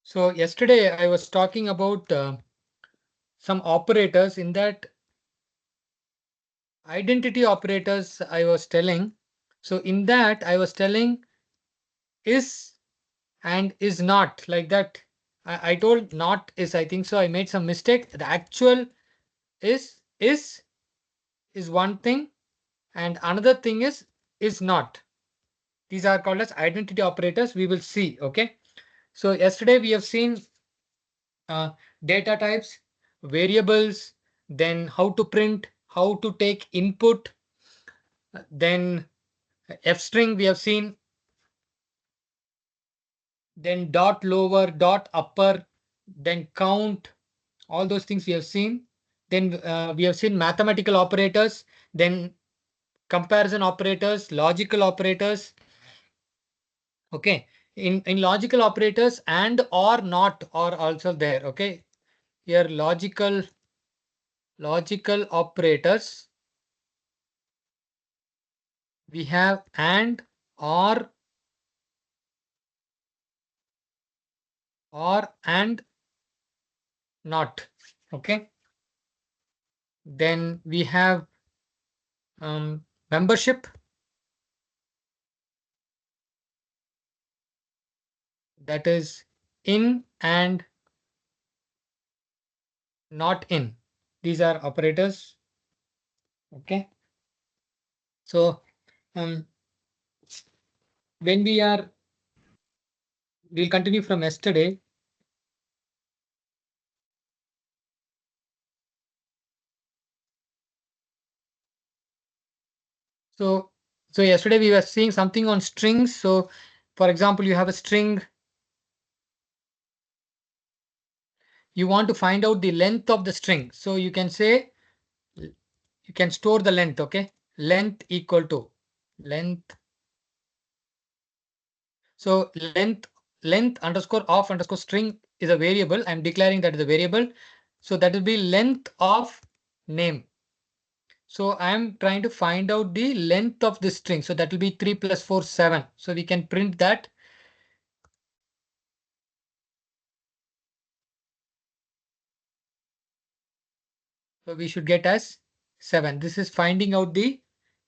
So yesterday I was talking about some operators. In that identity operators I was telling. So in that I was telling is and is not, like that. I told not is, I think so. I made some mistake. The actual is one thing, and another thing is not. These are called as identity operators. We will see. Okay. So yesterday we have seen uh, data types, variables, then how to print, how to take input, then f string we have seen, then dot lower, dot upper, then count, all those things we have seen. Then we have seen mathematical operators, then comparison operators, logical operators. Okay. In logical operators, and or not are also there. Okay. Here logical operators, we have or and not. Okay. Then we have membership, that is in and not in. These are operators. Okay. So um, when we'll continue from yesterday. So yesterday we were seeing something on strings. So for example, you have a string. You want to find out the length of the string. So you can say, you can store the length. Okay. Length equal to length. So length underscore of underscore string is a variable. I'm declaring that is a variable. So that will be length of name. So I'm trying to find out the length of this string. So that will be 3 plus 4, 7. So we can print that. So we should get as 7. This is finding out the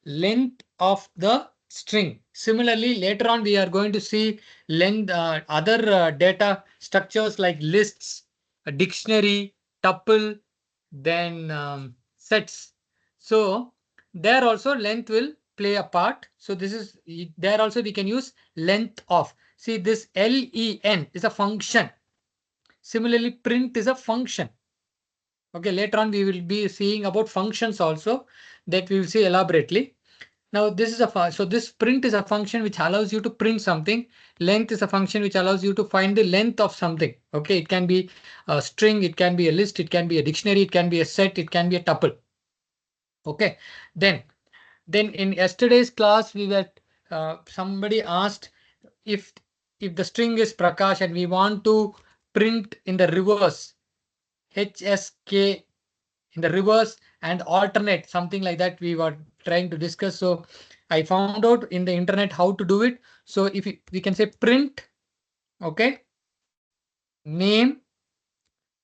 length of the string. Similarly, later on we are going to see length, other data structures like lists, a dictionary, tuple, then sets. So there also length will play a part. So this is there also we can use length of. See, this len is a function. Similarly, print is a function. Okay, later on we will be seeing about functions also, that we will see elaborately. Now this is so this print is a function which allows you to print something. Length is a function which allows you to find the length of something. Okay, it can be a string, it can be a list, it can be a dictionary, it can be a set, it can be a tuple. Okay, then in yesterday's class we were somebody asked if the string is Prakash and we want to print in the reverse, HSK, in the reverse and alternate, something like that we were trying to discuss. So I found out in the internet how to do it. So if we can say print, okay, name,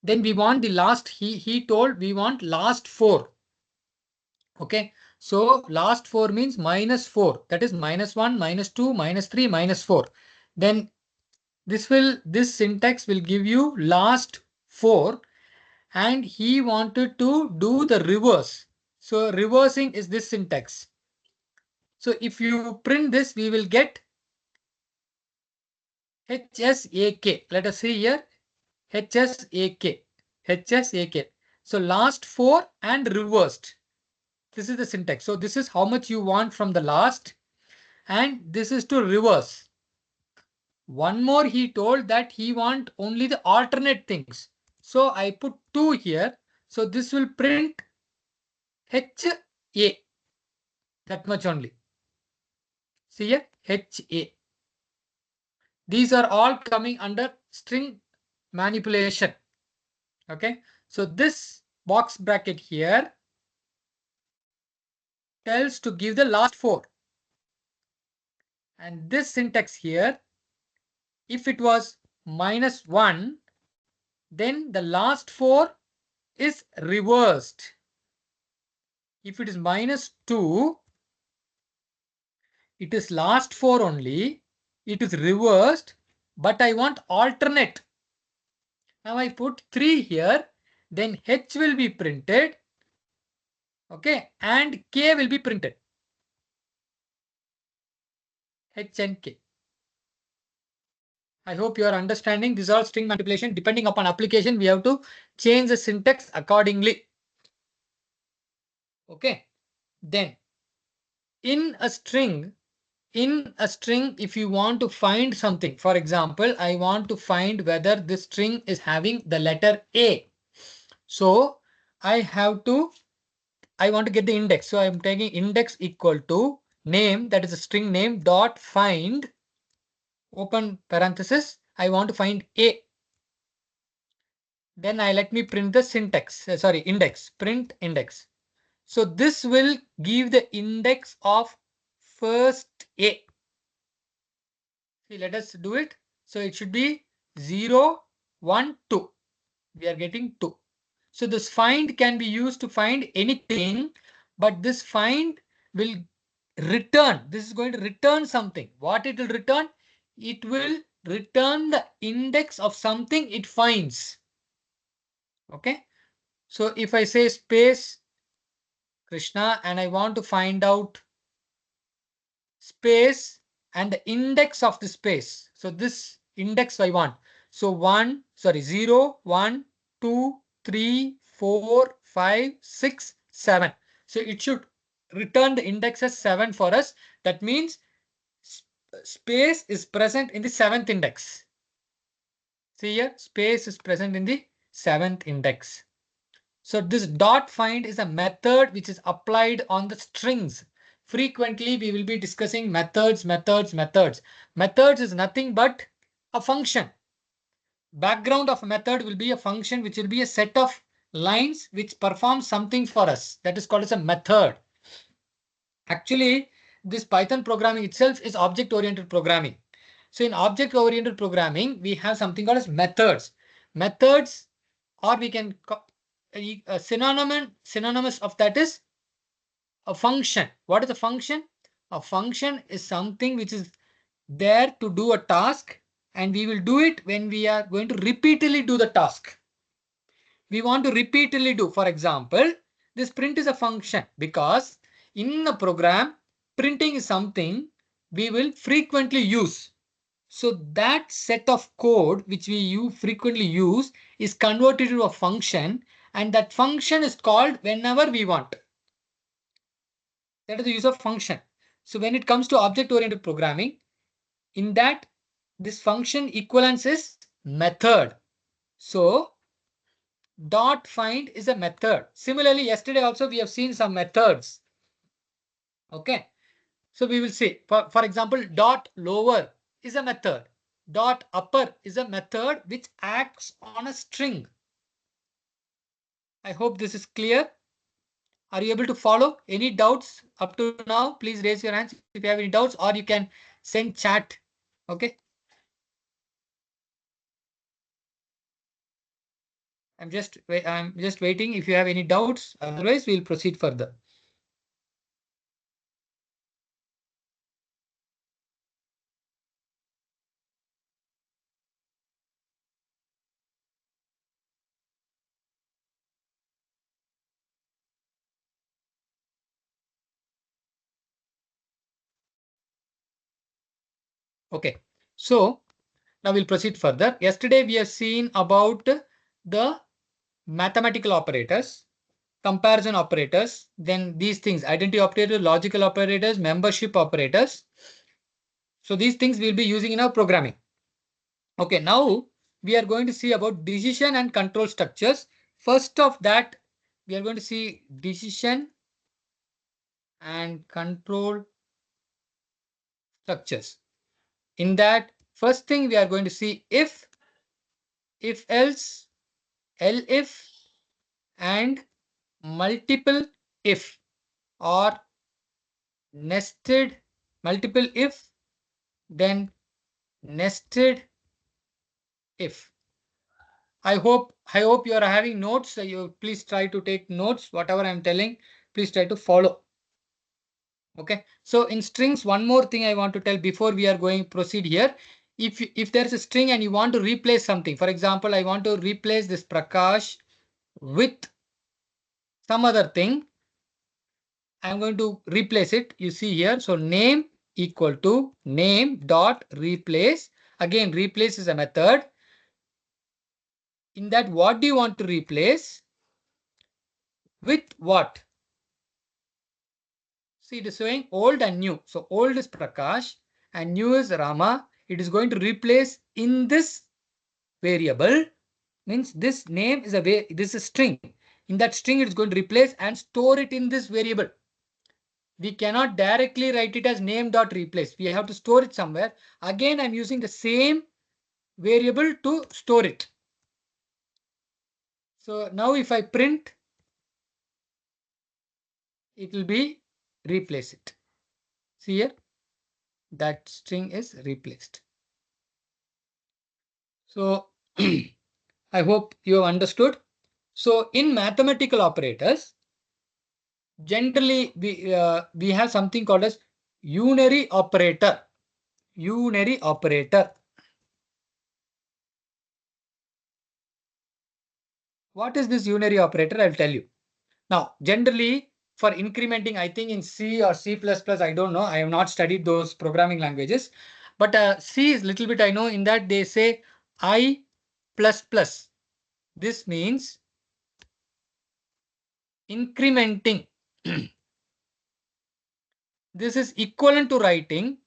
then we want the last, he told we want last 4. Okay, so last 4 means -4, that is -1, -2, -3, -4. Then this syntax will give you last 4, and he wanted to do the reverse. So reversing is this syntax. So if you print this, we will get HSAK. Let us see here, HSAK, HSAK. So last 4 and reversed. This is the syntax. So this is how much you want from the last, and this is to reverse. One more, he told that he want only the alternate things. So I put 2 here. So this will print HA. That much only. See here, HA. These are all coming under string manipulation. Okay, so this box bracket here tells to give the last 4. And this syntax here, if it was minus 1, then the last 4 is reversed. If it is minus 2, it is last 4 only. It is reversed, but I want alternate. Now I put 3 here, then H will be printed, okay, and K will be printed. H and K. I hope you are understanding. This is all string manipulation. Depending upon application, we have to change the syntax accordingly. Okay. Then in a string, if you want to find something, for example, I want to find whether this string is having the letter A. So I want to get the index. So I'm taking index equal to name, that is a string name, dot find, open parenthesis. I want to find A. Then let me print the syntax, index, print index. So this will give the index of first A. See, let us do it. So it should be 0, 1, 2. We are getting 2. So this find can be used to find anything, but this find will return. This is going to return something. What it will return? It will return the index of something it finds. Okay. So if I say space Krishna and I want to find out space and the index of the space. So this index I want. So 0, 1, 2, 3, 4, 5, 6, 7. So it should return the index as 7 for us. That means space is present in the 7th index. See here, space is present in the 7th index. So this dot find is a method which is applied on the strings. Frequently, we will be discussing methods. Methods is nothing but a function. Background of a method will be a function which will be a set of lines which perform something for us. That is called as a method. Actually, this Python programming itself is object-oriented programming. So in object-oriented programming, we have something called as methods. Methods, or we can a synonymous of that is a function. What is a function? A function is something which is there to do a task, and we will do it when we are going to repeatedly do the task. We want to repeatedly do. For example, this print is a function because in the program, printing is something we will frequently use. So that set of code which we frequently use is converted to a function, and that function is called whenever we want. That is the use of function. So when it comes to object-oriented programming, in that this function equivalence is method. So dot find is a method. Similarly, yesterday also we have seen some methods. Okay. So we will see, for example, dot lower is a method. Dot upper is a method which acts on a string. I hope this is clear. Are you able to follow? Any doubts up to now? Please raise your hands if you have any doubts, or you can send chat. Okay. I'm just waiting if you have any doubts. Otherwise, we'll proceed further. Okay. So now we'll proceed further. Yesterday, we have seen about the mathematical operators, comparison operators, then these things, identity operators, logical operators, membership operators. So these things we'll be using in our programming. Okay, now we are going to see about decision and control structures. First of that, we are going to see decision and control structures. In that, first thing we are going to see if else, elif, and multiple if, or nested multiple if, then nested if. I hope you are having notes. You please try to take notes. Whatever I'm telling, please try to follow. Okay. So in strings, one more thing I want to tell before we are going proceed here. If there's a string and you want to replace something, for example, I want to replace this Prakash with some other thing. I'm going to replace it. You see here. So name equal to name dot replace. Again, replace is a method. In that, what do you want to replace? With what? See, it is showing old and new. So old is Prakash and new is Rama. It is going to replace in this variable. Means this name is this is a string. In that string, it is going to replace and store it in this variable. We cannot directly write it as name dot replace. We have to store it somewhere. Again, I'm using the same variable to store it. So now if I print, it will be replace it. See here, that string is replaced. So I hope you have understood. So in mathematical operators, generally we have something called as unary operator. Unary operator. What is this unary operator? I'll tell you. Now, generally for incrementing, I think in C or C++, I don't know. I have not studied those programming languages. But C is little bit I know. In that they say I plus plus. This means incrementing. This is equivalent to writing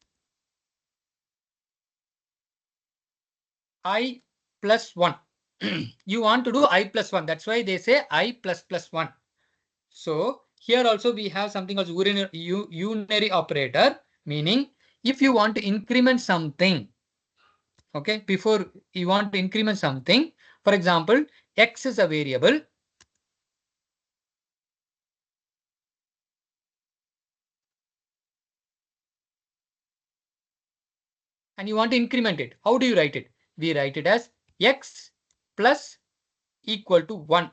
I plus 1. You want to do I plus 1. That's why they say I plus plus 1. So here also we have something called unary operator, meaning if you want to increment something, okay, before you want to increment something, for example, x is a variable. And you want to increment it. How do you write it? We write it as x plus equal to 1.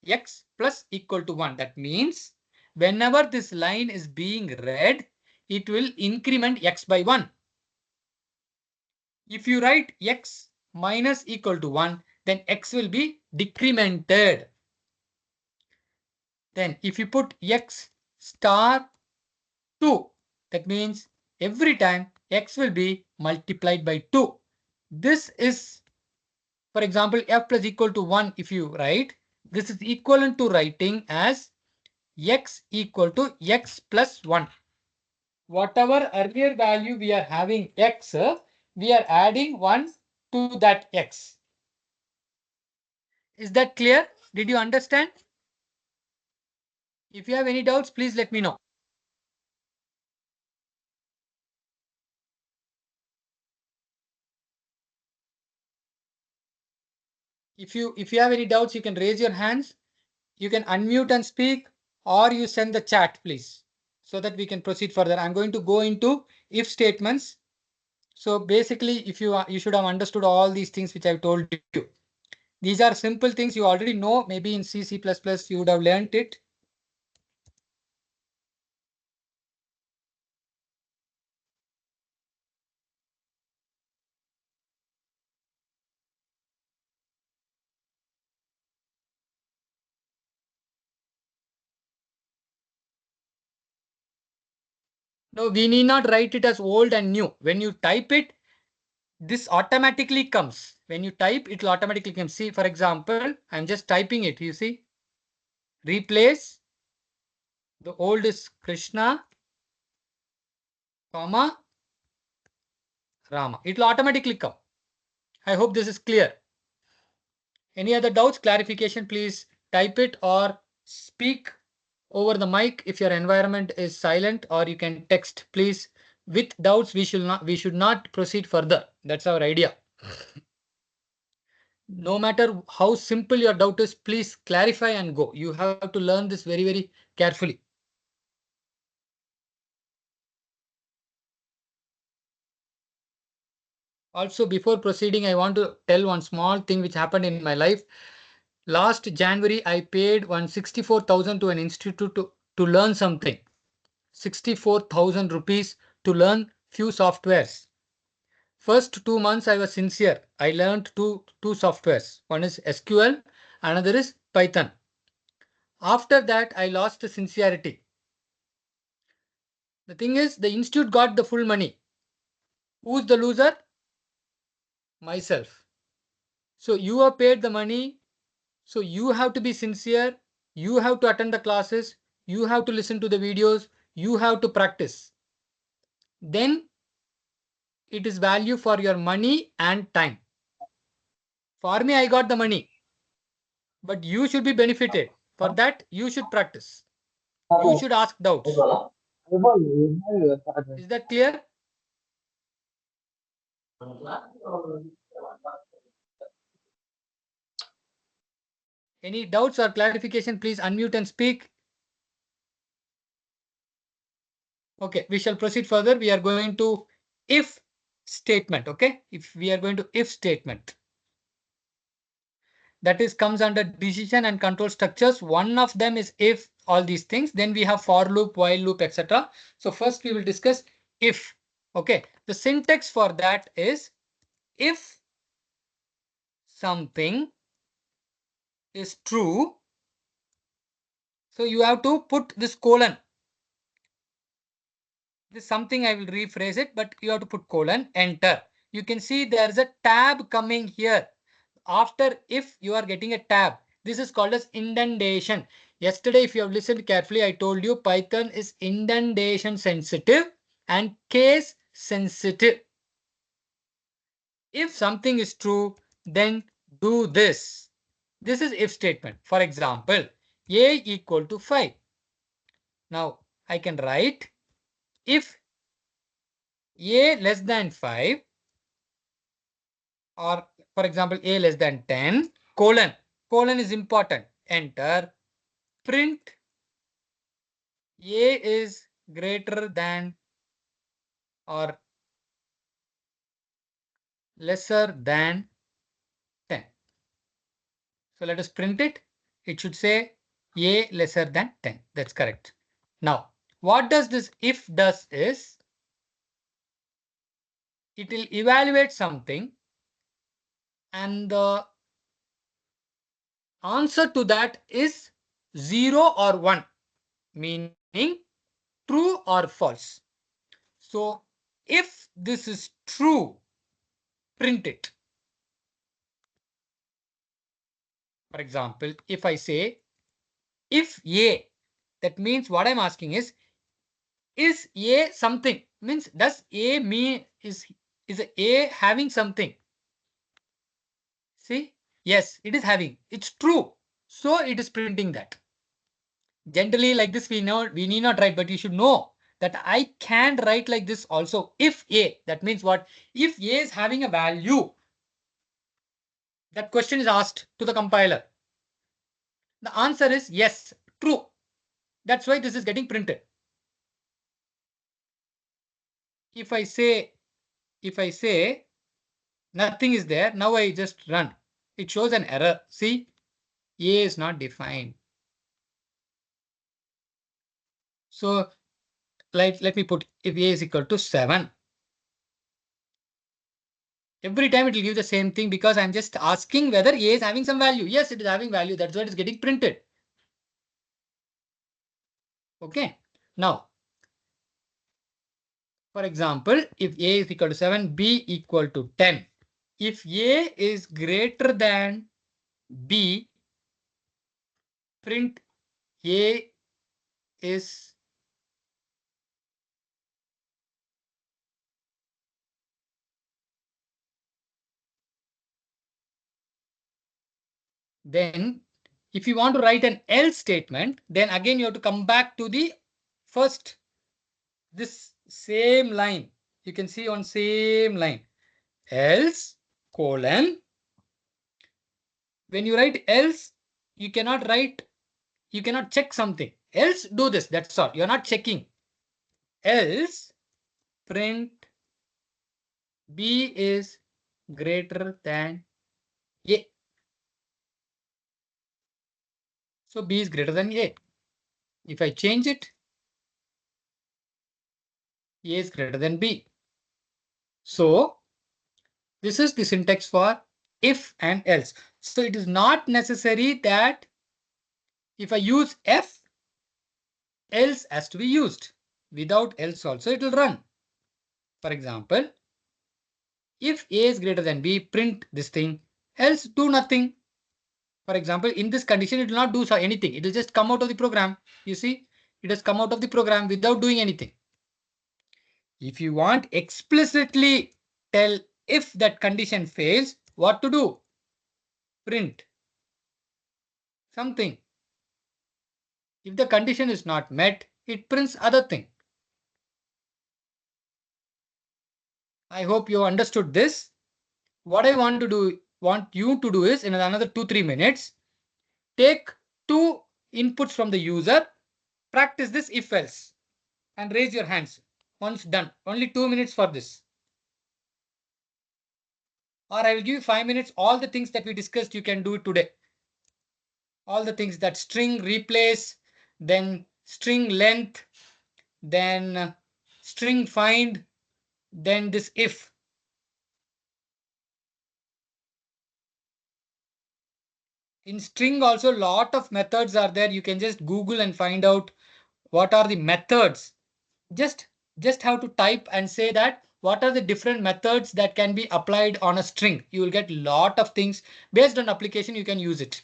X plus equal to 1. That means whenever this line is being read, it will increment x by 1. If you write x minus equal to 1, then x will be decremented. Then if you put x star 2, that means every time x will be multiplied by 2. This is, for example, f plus equal to 1. If you write, this is equivalent to writing as x equal to x plus 1. Whatever earlier value we are having x, we are adding 1 to that x. Is that clear? Did you understand? If you have any doubts, please let me know. If you have any doubts, you can raise your hands. You can unmute and speak, or you send the chat, please, so that we can proceed further. I'm going to go into if statements. So basically, if you should have understood all these things which I've told you. These are simple things you already know. Maybe in C, C++ you would have learned it. No, we need not write it as old and new. When you type it, this automatically comes. When you type, it will automatically come. See, for example, I'm just typing it. You see, replace the old is Krishna, comma, Rama. It will automatically come. I hope this is clear. Any other doubts, clarification, please type it or speak over the mic if your environment is silent, or you can text. Please, with doubts, we should not proceed further. That's our idea. No matter how simple your doubt is, please clarify and go. You have to learn this very, very carefully. Also, before proceeding, I want to tell one small thing which happened in my life. Last January, I paid 164,000 to an institute to learn something. 64,000 rupees to learn few softwares. First 2 months, I was sincere. I learned two softwares. One is SQL, another is Python. After that, I lost the sincerity. The thing is, the institute got the full money. Who's the loser? Myself. So you have paid the money. So you have to be sincere. You have to attend the classes. You have to listen to the videos. You have to practice. Then it is value for your money and time. For me, I got the money, but you should be benefited. For that, you should practice. You should ask doubts. Is that clear? Any doubts or clarification, please unmute and speak. Okay, we shall proceed further. We are going to if statement. Okay, if we are going to if statement. That is comes under decision and control structures. One of them is if all these things. Then we have for loop, while loop, etc. So first we will discuss if. Okay, the syntax for that is if something is true. So you have to put this colon. This something I will rephrase it, but you have to put colon, enter. You can see there is a tab coming here. After if you are getting a tab, this is called as indentation. Yesterday, if you have listened carefully, I told you Python is indentation sensitive and case sensitive. If something is true, then do this. This is if statement. For example, a equal to 5. Now I can write if a less than 5, or for example a less than 10, colon is important, enter, print a is greater than or lesser than 10. So let us print it. It should say a lesser than 10. That's correct. Now what does this if does is it will evaluate something and the answer to that is 0 or 1, meaning true or false. So if this is true, print it. For example, if I say if a, that means what I'm asking is a something? Means does a mean is a having something? See, yes, it is having. It's true. So it is printing that. Generally, like this, we need not write, but you should know that I can write like this also. If a, that means what? If a is having a value, that question is asked to the compiler. The answer is yes, true. That's why this is getting printed. If I say nothing is there, now I just run. It shows an error. See, a is not defined. So let me put if a is equal to 7. Every time it will give the same thing because I'm just asking whether a is having some value. Yes, it is having value. That's why it is getting printed. Okay. Now, for example, if a is equal to 7, b equal to 10. If a is greater than b, print a is then if you want to write an else statement, then again you have to come back to the first, this same line. You can see on same line, else colon. When you write else, you cannot check something. Else do this, that's all. You're not checking. Else print b is greater than A. So B is greater than A. If I change it, A is greater than B. So this is the syntax for if and else. So it is not necessary that if I use F, else has to be used. Without else also it will run. For example, if A is greater than B, print this thing, else do nothing. For example, in this condition, it will not do anything. It will just come out of the program. You see, it has come out of the program without doing anything. If you want explicitly tell if that condition fails, what to do? Print something. If the condition is not met, it prints other thing. I hope you understood this. What I want you to do is in another 2-3 minutes, take 2 inputs from the user, practice this if else, and raise your hands. Once done, only 2 minutes for this. Or I will give you 5 minutes. All the things that we discussed, you can do it today. All the things that string replace, then string length, then string find, then this if. In string also, lot of methods are there. You can just Google and find out what are the methods. Just have to type and say that what are the different methods that can be applied on a string. You will get lot of things based on application. You can use it.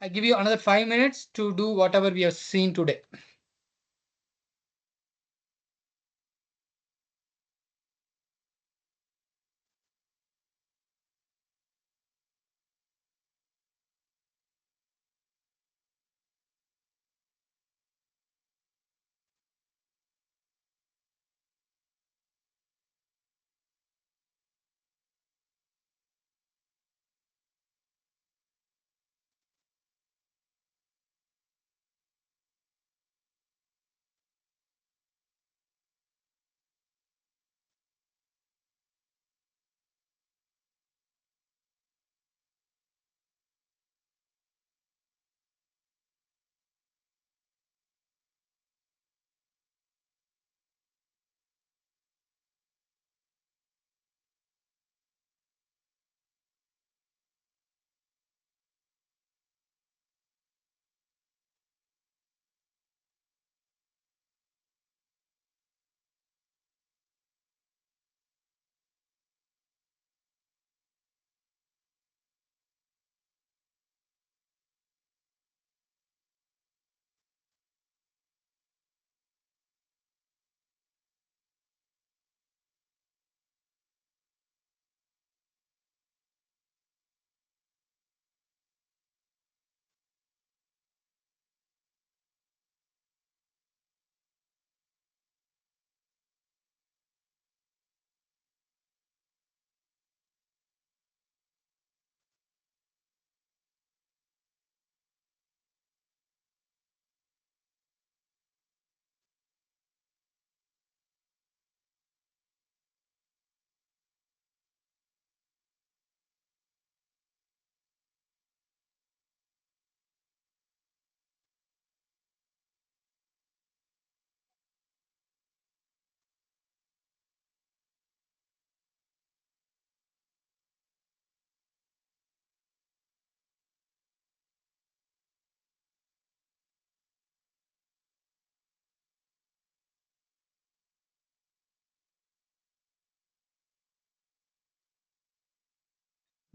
I give you another 5 minutes to do whatever we have seen today.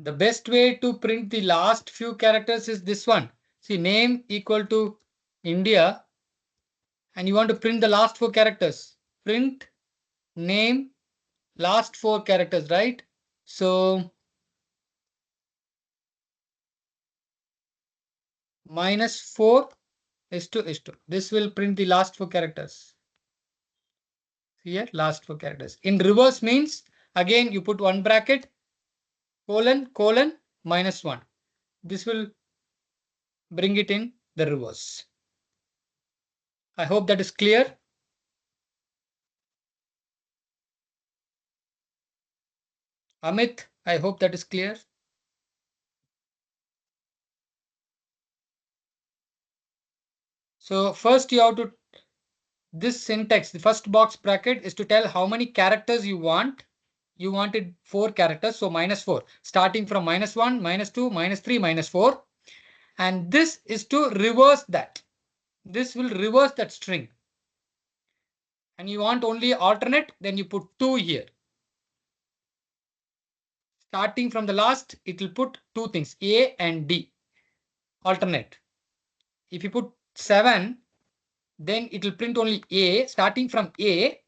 The best way to print the last few characters is this one. See, name equal to India, and you want to print the last 4 characters. Print name last 4 characters, right? So -4 is to. This will print the last 4 characters. Here, last 4 characters. In reverse means, again, you put 1 bracket, colon, colon, -1. This will bring it in the reverse. I hope that is clear. Amit, I hope that is clear. So first you have to, this syntax, the first box bracket is to tell how many characters you want. You wanted 4 characters, so -4. Starting from -1, -2, -3, -4. And this is to reverse that. This will reverse that string. And you want only alternate, then you put 2 here. Starting from the last, it will put 2 things, A and D, alternate. If you put 7, then it will print only A. Starting from A,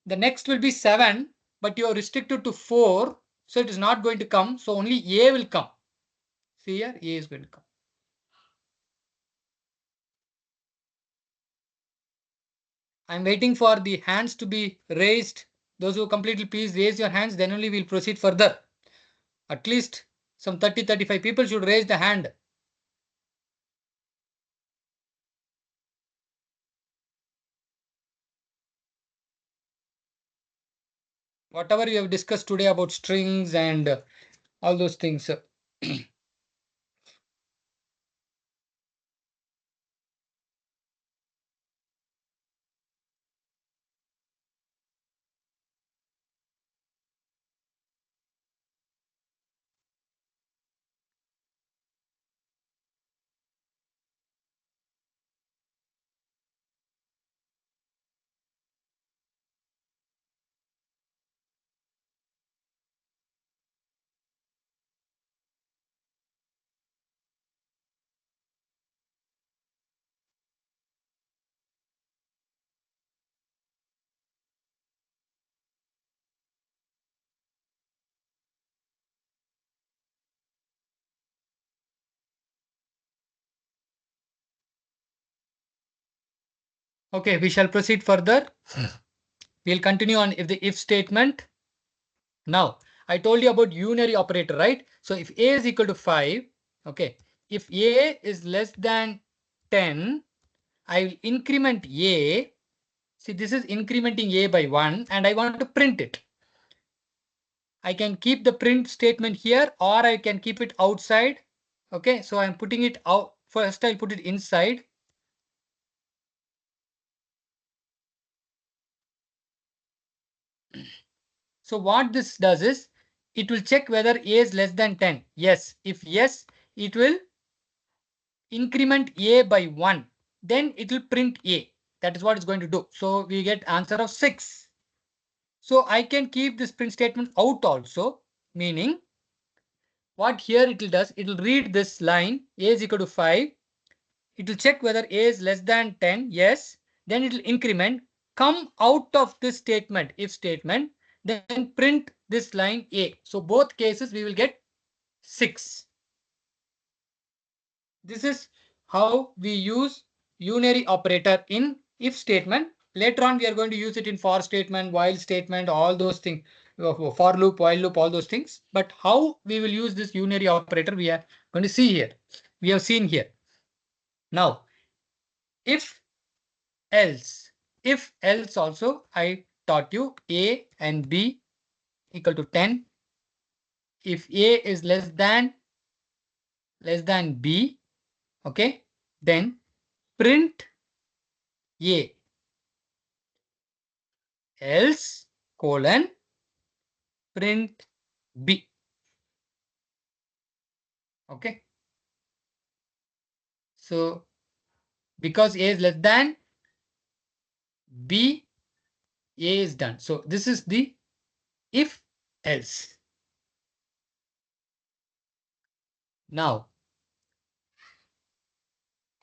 the next will be 7, but you are restricted to 4, so it is not going to come. So only A will come. See here, A is going to come. I'm waiting for the hands to be raised. Those who completely, please raise your hands, then only we'll proceed further. At least some 30-35 people should raise the hand. Whatever you have discussed today about strings and all those things. Okay, we shall proceed further. We'll continue on if the if statement. Now, I told you about unary operator, right? So if A is equal to 5, okay, if A is less than 10, I will increment A. See, this is incrementing A by 1, and I want to print it. I can keep the print statement here, or I can keep it outside. Okay, so I'm putting it out. First, I'll put it inside. So what this does is, it will check whether A is less than 10. Yes. If yes, it will increment A by 1. Then it will print A. That is what it's going to do. So we get answer of 6. So I can keep this print statement out also, meaning what here it will does, it will read this line A is equal to 5. It will check whether A is less than 10. Yes. Then it will increment, come out of this statement, if statement, then print this line A. So both cases we will get 6. This is how we use unary operator in if statement. Later on, we are going to use it in for statement, while statement, all those things, for loop, while loop, all those things. But how we will use this unary operator, we are going to see here. We have seen here. Now, if else, also, I taught you A and B equal to 10. If A is less than B, okay, then print A, else colon print B. Okay. So because A is less than B, A is done. So this is the if else. Now,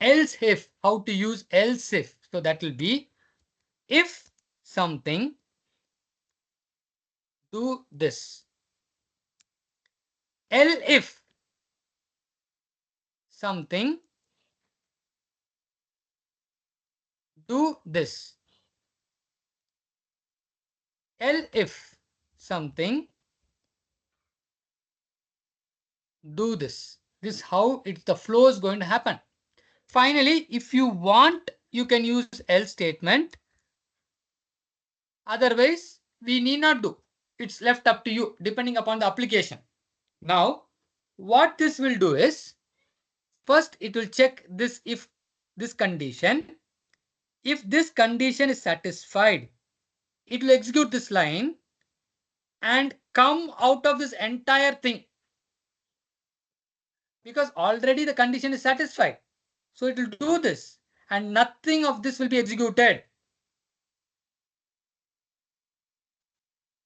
else if, how to use else if? So that will be if something, do this. If something, do this. If something, do this. This is how the flow is going to happen. Finally, if you want, you can use else statement. Otherwise, we need not do. it's left up to you depending upon the application. Now, what this will do is, first it will check this if this condition. If this condition is satisfied, it will execute this line and come out of this entire thing, because already the condition is satisfied. So it will do this and nothing of this will be executed.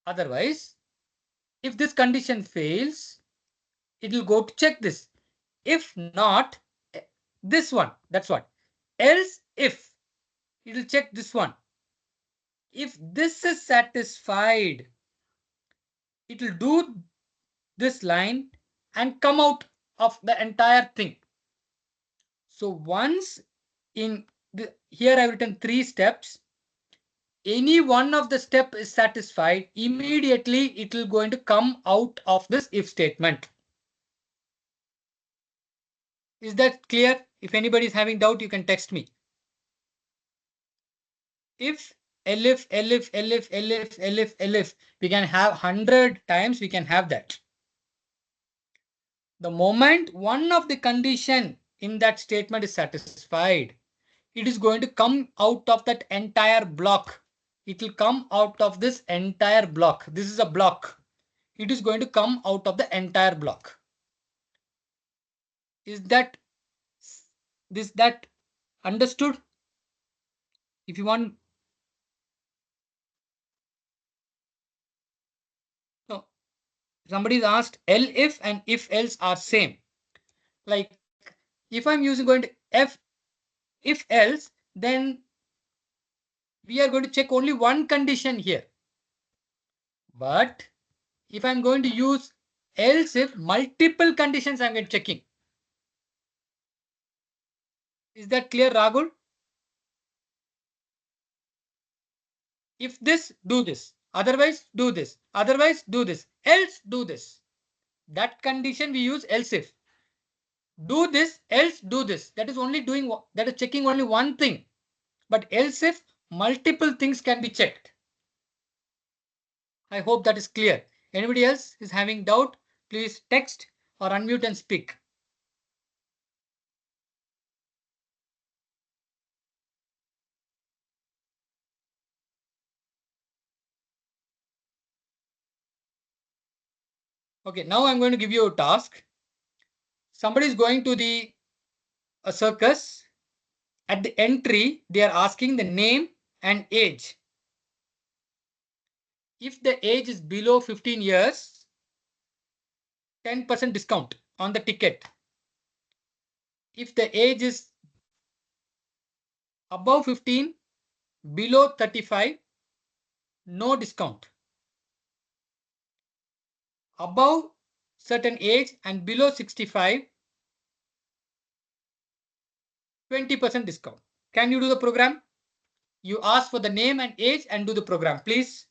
Otherwise, if this condition fails, it will go to check this. If not, this one, that's what. Else if, it will check this one. If this is satisfied, it will do this line and come out of the entire thing. So once in here I've written 3 steps. Any one of the step is satisfied, immediately it will going to come out of this if statement. Is that clear? If anybody is having doubt, you can text me. If elif, elif, elif, elif, elif, elif, we can have 100 times, we can have that. The moment one of the condition in that statement is satisfied, it is going to come out of that entire block. It will come out of this entire block. This is a block. It is going to come out of the entire block. Is that understood? If you want, no, somebody's asked elif and if else are same. Like if I'm using going to if else, then we are going to check only one condition here. But if I'm going to use else if, multiple conditions I'm going to checking. Is that clear, Rahul? If this, do this. Otherwise, do this. Otherwise, do this. Else, do this. That condition we use else if. Do this, else do this. That is only doing, that is checking only one thing. But else if, multiple things can be checked. I hope that is clear. Anybody else is having doubt, please text or unmute and speak. Okay, now I'm going to give you a task. Somebody is going to a circus. At the entry, they are asking the name and age. If the age is below 15 years, 10% discount on the ticket. If the age is above 15, below 35, no discount. Above certain age and below 65, 20% discount. Can you do the program? You ask for the name and age and do the program, please.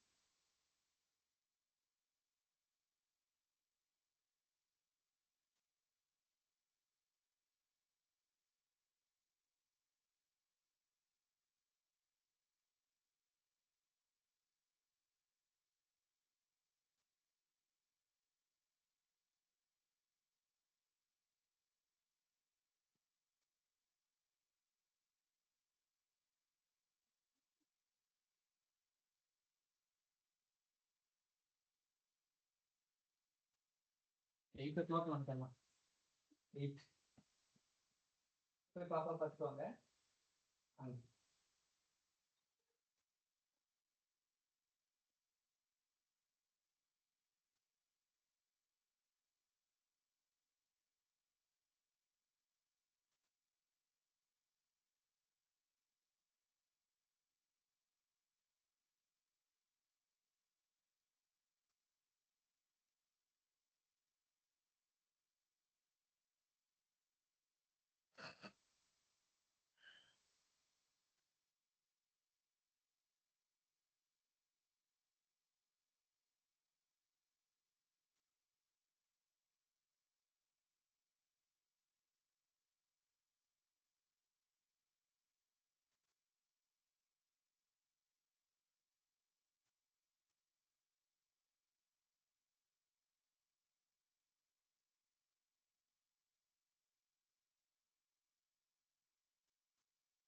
Eight o'clock on time. 8. Papa பார்த்துக்கோங்க.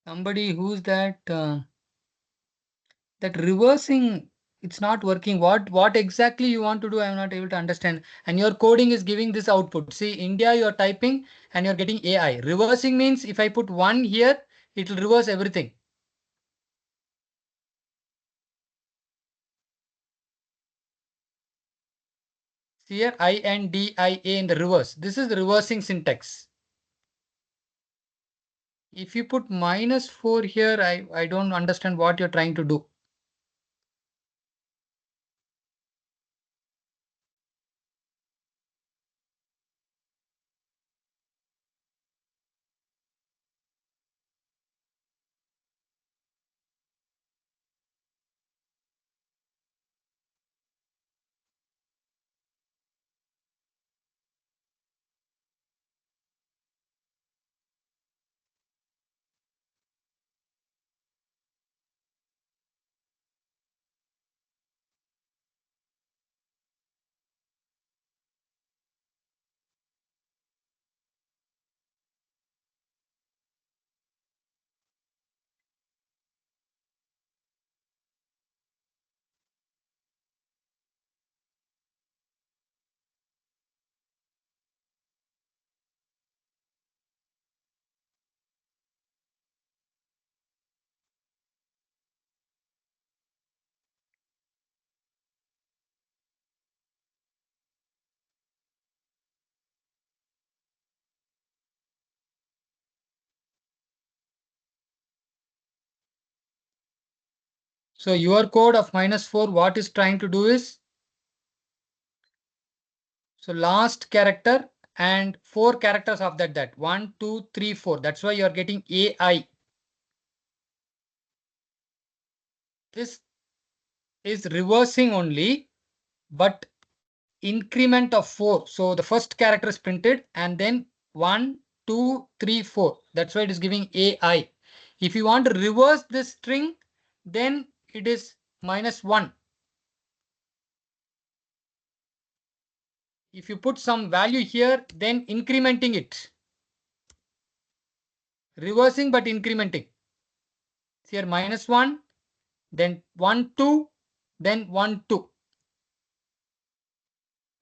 Somebody who's that that reversing, it's not working. What exactly you want to do? I'm not able to understand. And your coding is giving this output. See, India, you're typing and you're getting AI. Reversing means if I put 1 here, it will reverse everything. See here, INDIA in the reverse. This is the reversing syntax. If you put -4 here, I don't understand what you're trying to do. So your code of -4, what is trying to do is, so last character and 4 characters of that 1, 2, 3, 4. That's why you're getting AI. This is reversing only, but increment of 4. So the first character is printed and then 1, 2, 3, 4. That's why it is giving AI. If you want to reverse this string, then it is -1. If you put some value here, then incrementing it. Reversing but incrementing. Here -1, then 1, 2, then 1, 2.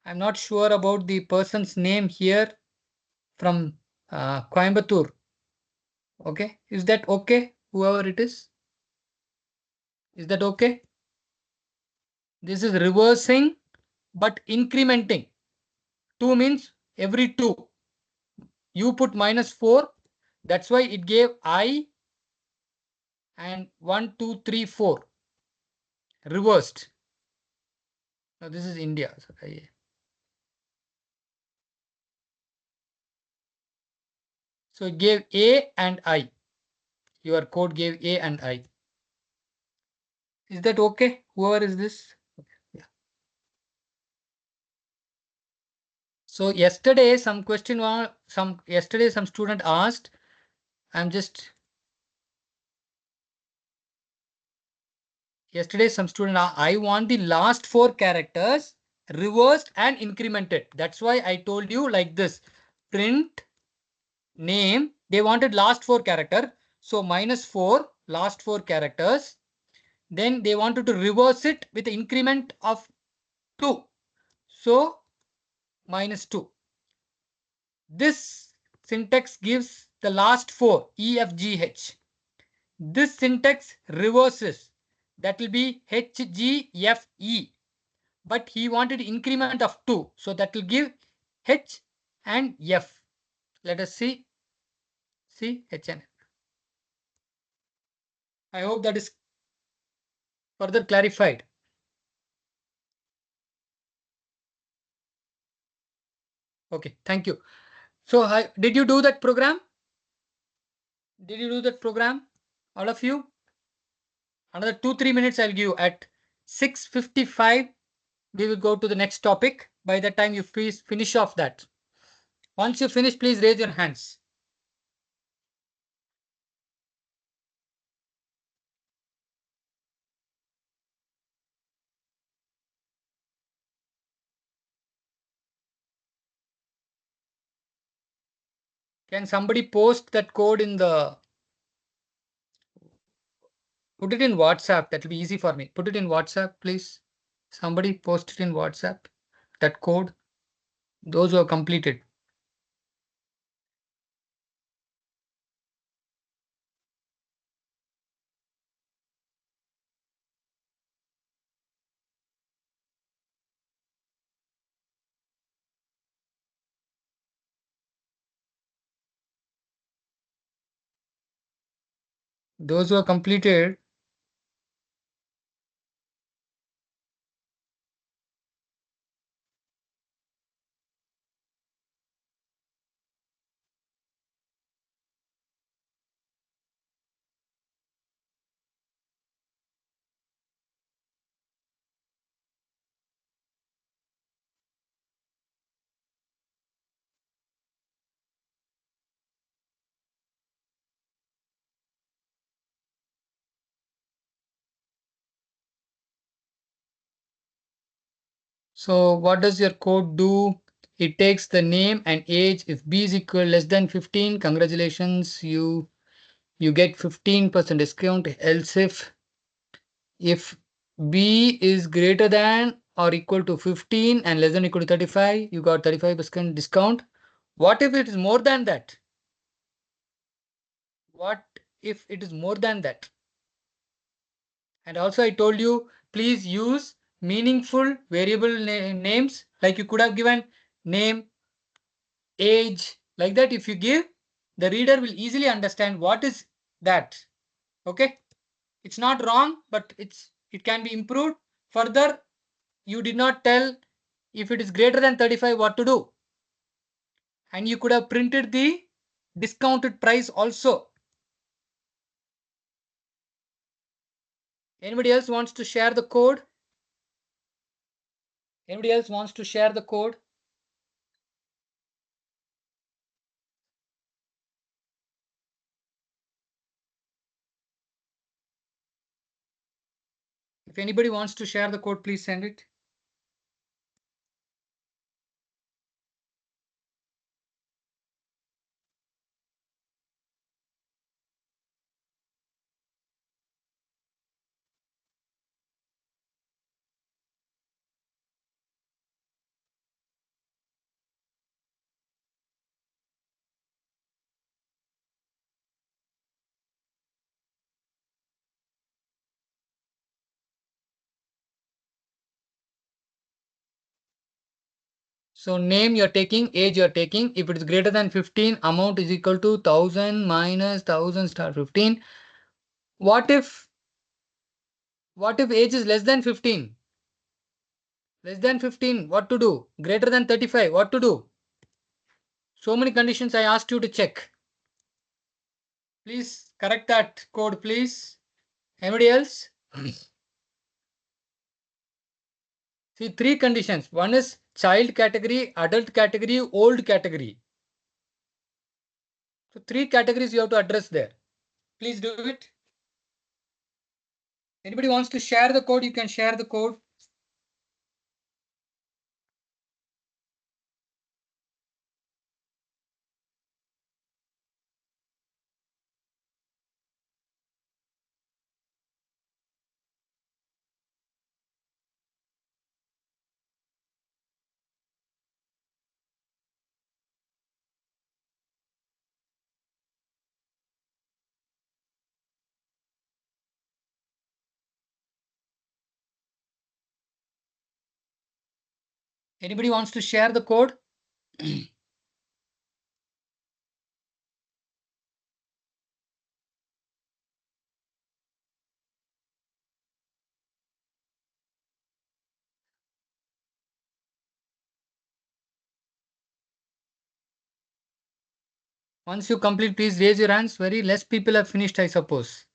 I'm not sure about the person's name here from Coimbatore. Okay, is that okay? Whoever it is that okay? This is reversing but incrementing. 2 means every 2. You put -4. That's why it gave I and 1, 2, 3, 4. Reversed. Now this is India. So it gave A and I. Your code gave A and I. Is that okay? Whoever is this? Yeah. So yesterday some some student asked. I'm just Yesterday some student I want the last 4 characters reversed and incremented. That's why I told you like this. Print name. They wanted last 4 character. So -4 last 4 characters. Then they wanted to reverse it with the increment of 2. So -2. This syntax gives the last 4 E, F, G, H. This syntax reverses. That will be H, G, F, E. But he wanted increment of 2. So that will give H and F. Let us see. See H and F. I hope that is further clarified. Okay, thank you. So did you do that program? Did you do that program? All of you? Another 2-3 minutes I'll give you. At 6:55, we will go to the next topic. By the time you please finish off that. Once you finish, please raise your hands. Can somebody post that code in the Put it in WhatsApp. That will be easy for me. Put it in WhatsApp, please. Somebody post it in WhatsApp. That code. Those who have completed. Those who have completed. So what does your code do? It takes the name and age. If B is equal less than 15, congratulations, you get 15% discount. Else if B is greater than or equal to 15 and less than or equal to 35, you got 35% discount. What if it is more than that? What if it is more than that? And also I told you, please use meaningful variable names, like you could have given name, age, like that. If you give, the reader will easily understand what is that. Okay, it's not wrong, but it can be improved further. You did not tell if it is greater than 35 what to do, and you could have printed the discounted price also. Anybody else wants to share the code? Anybody else wants to share the code? If anybody wants to share the code, please send it. So name you're taking, age you're taking. If it is greater than 15, amount is equal to 1000 minus 1000 star 15. What if age is less than 15? Less than 15, what to do? Greater than 35, what to do? So many conditions I asked you to check. Please correct that code, please. Anybody else? See, three conditions. One is child category, adult category, old category. So three categories you have to address there. Please do it. Anybody wants to share the code, you can share the code. Anybody wants to share the code? Once you complete, please raise your hands. Very less people have finished, I suppose.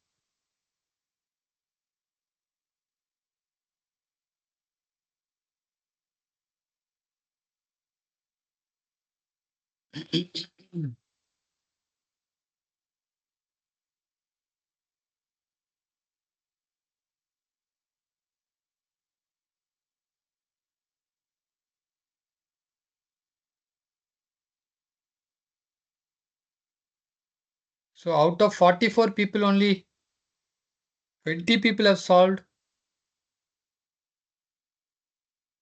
So out of 44 people only 20 people have solved.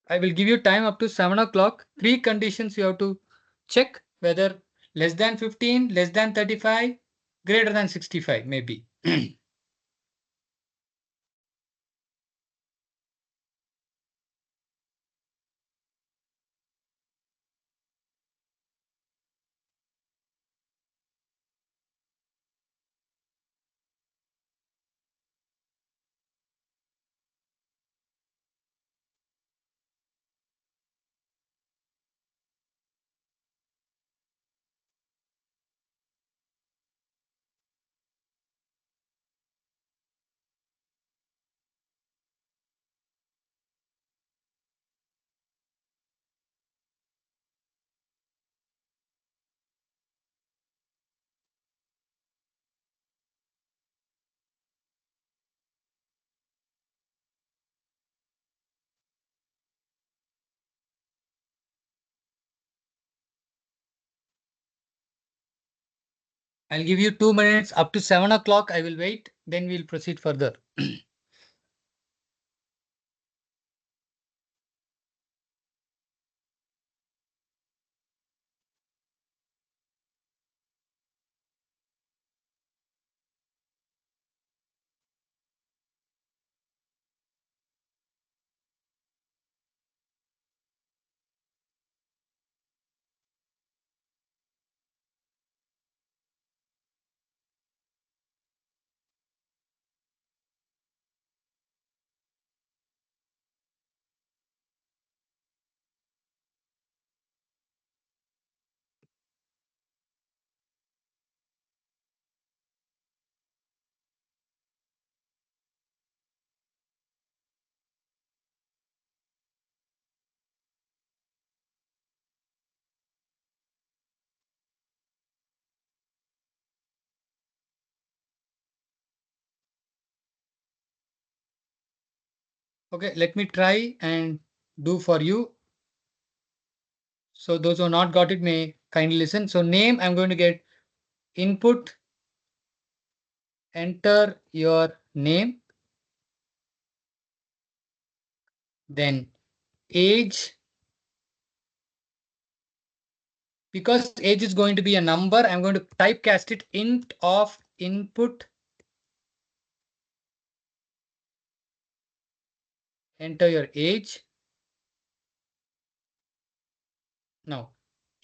I will give you time up to 7 o'clock. 3 conditions you have to check whether less than 15, less than 35, greater than 65 maybe. I'll give you 2 minutes up to 7 o'clock. I will wait. Then we'll proceed further. Okay, let me try and do for you. So those who not got it may kindly listen. So name, I'm going to get input, enter your name, then age. Because age is going to be a number, I'm going to typecast it int of input, enter your age. Now,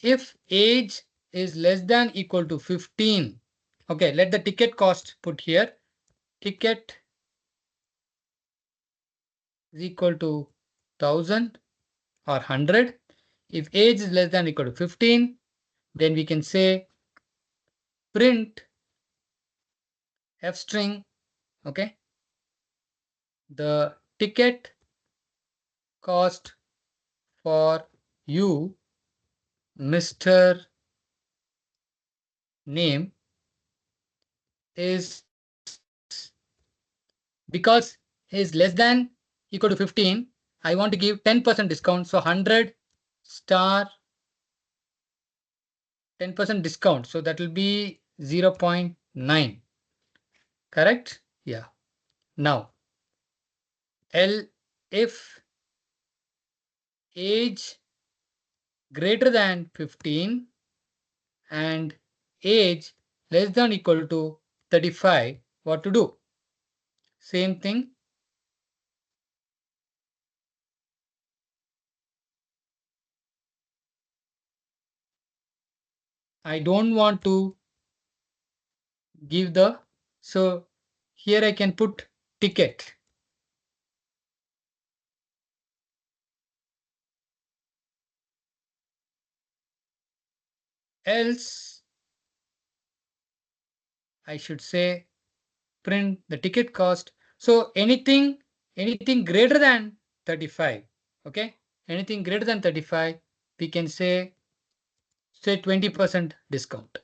if age is less than equal to 15, okay, let the ticket cost put here. Ticket is equal to 1000 or 100. If age is less than equal to 15, then we can say print f string, okay, the ticket cost for you, Mr. Name, is, because is less than equal to 15, I want to give 10% discount. So 100 star 10% discount. So that will be 0.9. Correct? Yeah. Now, if age greater than 15 and age less than equal to 35, what to do? Same thing. I don't want to give the, so here I can put ticket. Else, I should say print the ticket cost. So anything greater than 35, okay? Anything greater than 35, we can say 20% discount.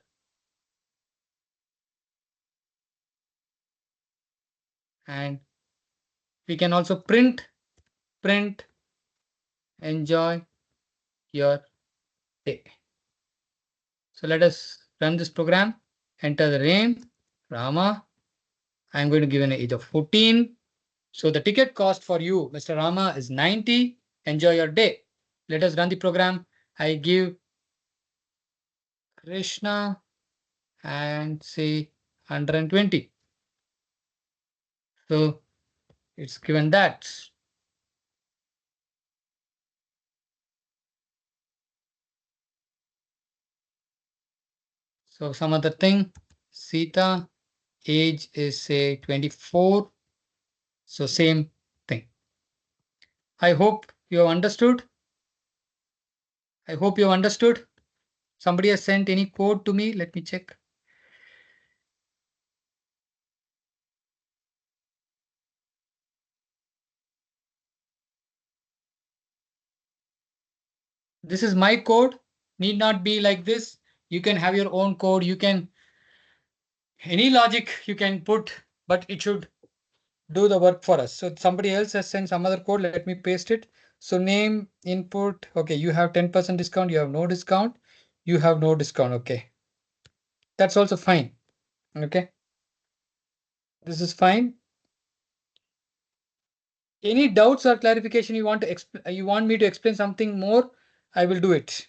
And we can also print enjoy your day. So let us run this program. Enter the name Rama. I'm going to give an age of 14. So the ticket cost for you, Mr. Rama, is 90. Enjoy your day. Let us run the program. I give Krishna and say 120. So it's given that. So some other thing, Sita, age is say 24. So same thing. I hope you have understood. I hope you have understood. Somebody has sent any code to me. Let me check. This is my code. Need not be like this. You can have your own code. You can, any logic you can put, but it should do the work for us. So somebody else has sent some other code. Let me paste it. So name input. Okay, you have 10% discount. You have no discount. You have no discount. Okay. That's also fine. Okay. This is fine. Any doubts or clarification you want to you want me to explain something more, I will do it.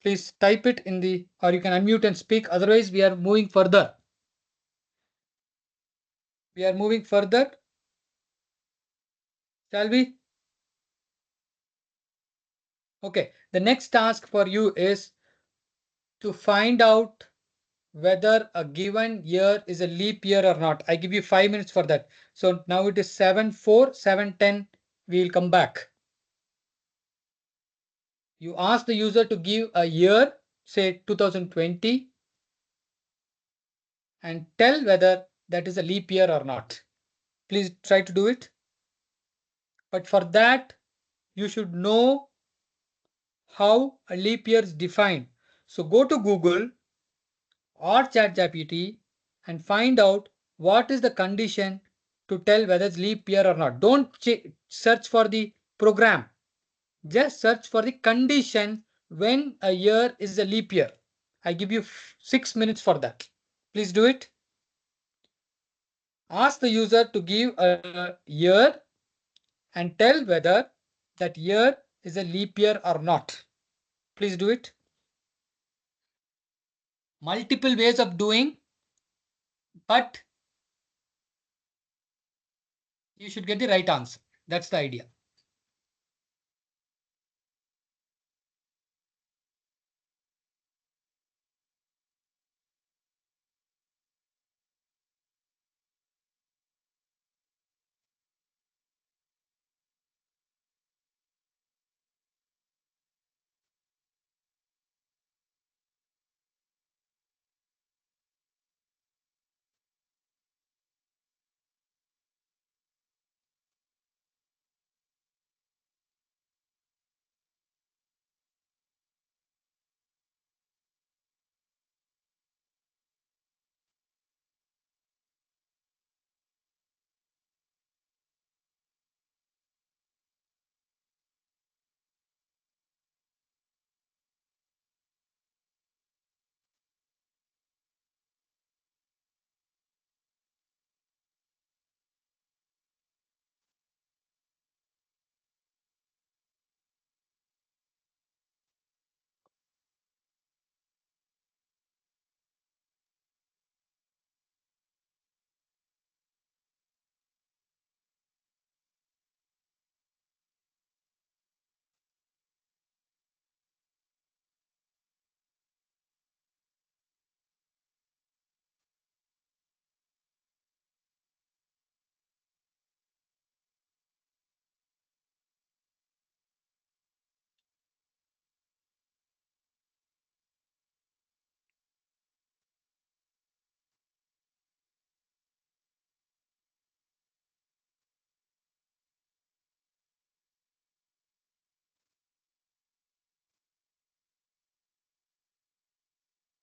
Please type it in the, or you can unmute and speak. Otherwise, we are moving further. We are moving further. Shall we? Okay. The next task for you is to find out whether a given year is a leap year or not. I give you 5 minutes for that. So now it is 7:04, 7:10. We will come back. You ask the user to give a year, say 2020, and tell whether that is a leap year or not. Please try to do it. But for that, you should know how a leap year is defined. So go to Google or ChatGPT and find out what is the condition to tell whether it's leap year or not. Don't search for the program. Just search for the condition when a year is a leap year. I give you 6 minutes for that. Please do it. Ask the user to give a year and tell whether that year is a leap year or not. Please do it. Multiple ways of doing, but you should get the right answer. That's the idea.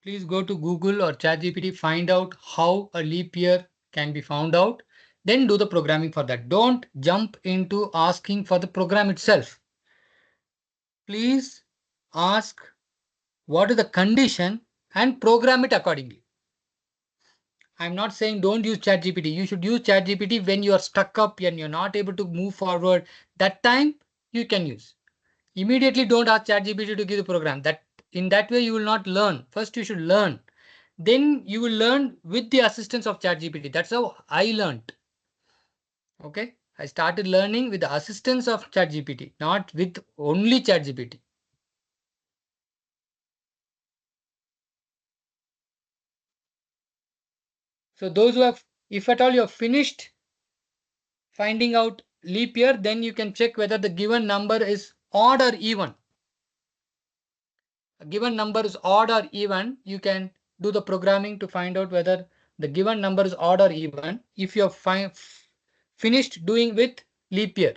Please go to Google or ChatGPT, find out how a leap year can be found out, then do the programming for that. Don't jump into asking for the program itself. Please ask what is the condition and program it accordingly. I'm not saying don't use ChatGPT. You should use ChatGPT when you are stuck up and you're not able to move forward. That time you can use. Immediately don't ask ChatGPT to give the program. That in that way you will not learn. First you should learn. Then you will learn with the assistance of ChatGPT. That's how I learned. Okay. I started learning with the assistance of ChatGPT, not with only ChatGPT. So those who have, if at all you have finished finding out leap year, then you can check whether the given number is odd or even. A given number is odd or even, you can do the programming to find out whether the given number is odd or even if you have finished doing with leap year.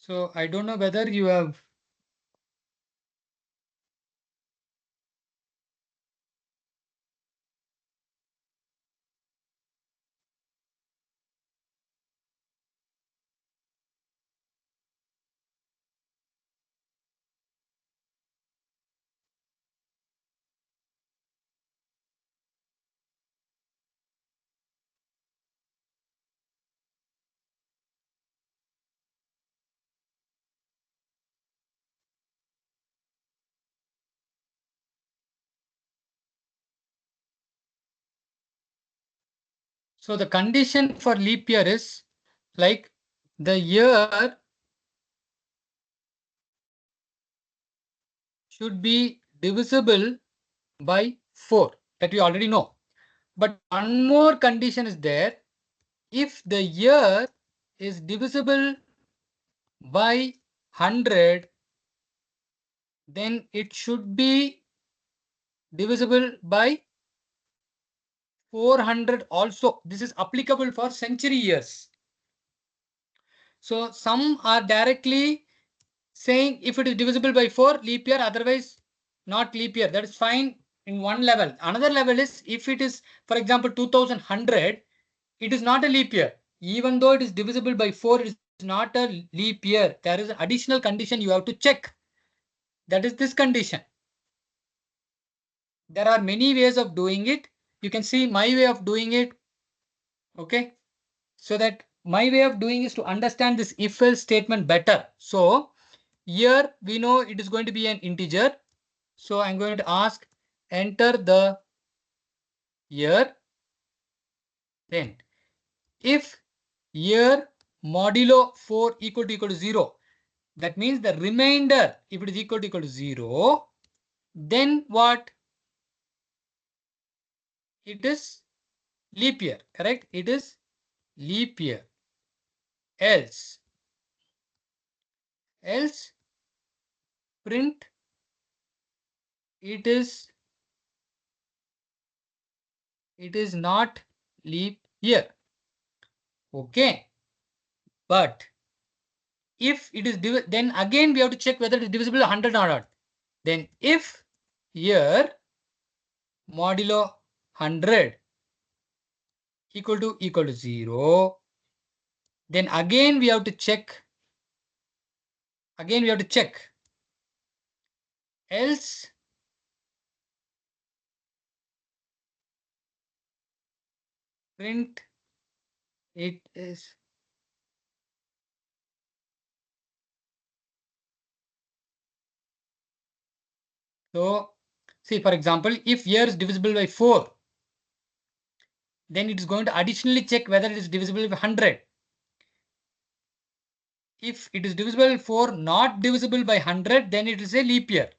So I don't know whether you have. So the condition for leap year is like the year should be divisible by 4, that we already know. But one more condition is there. If the year is divisible by 100, then it should be divisible by 400 also. This is applicable for century years. So some are directly saying if it is divisible by 4, leap year, otherwise not leap year. That is fine in one level. Another level is if it is, for example, 2100, it is not a leap year. Even though it is divisible by 4, it is not a leap year. There is an additional condition you have to check. That is this condition. There are many ways of doing it. You can see my way of doing it. Okay. So that my way of doing is to understand this if else statement better. So here we know it is going to be an integer. So I'm going to ask enter the year. Then if year modulo 4 equal to 0, that means the remainder, if it is equal to 0, then what? It is leap year, correct? It is leap year. Else print it is not leap year. Okay. But if it is then again we have to check whether it is divisible 100 or not. Then if year modulo 100 equal to 0, then again we have to check. Else print it is. So see, for example, if year is divisible by 4, then it is going to additionally check whether it is divisible by 100. If it is divisible by 4, not divisible by 100, then it is a leap year.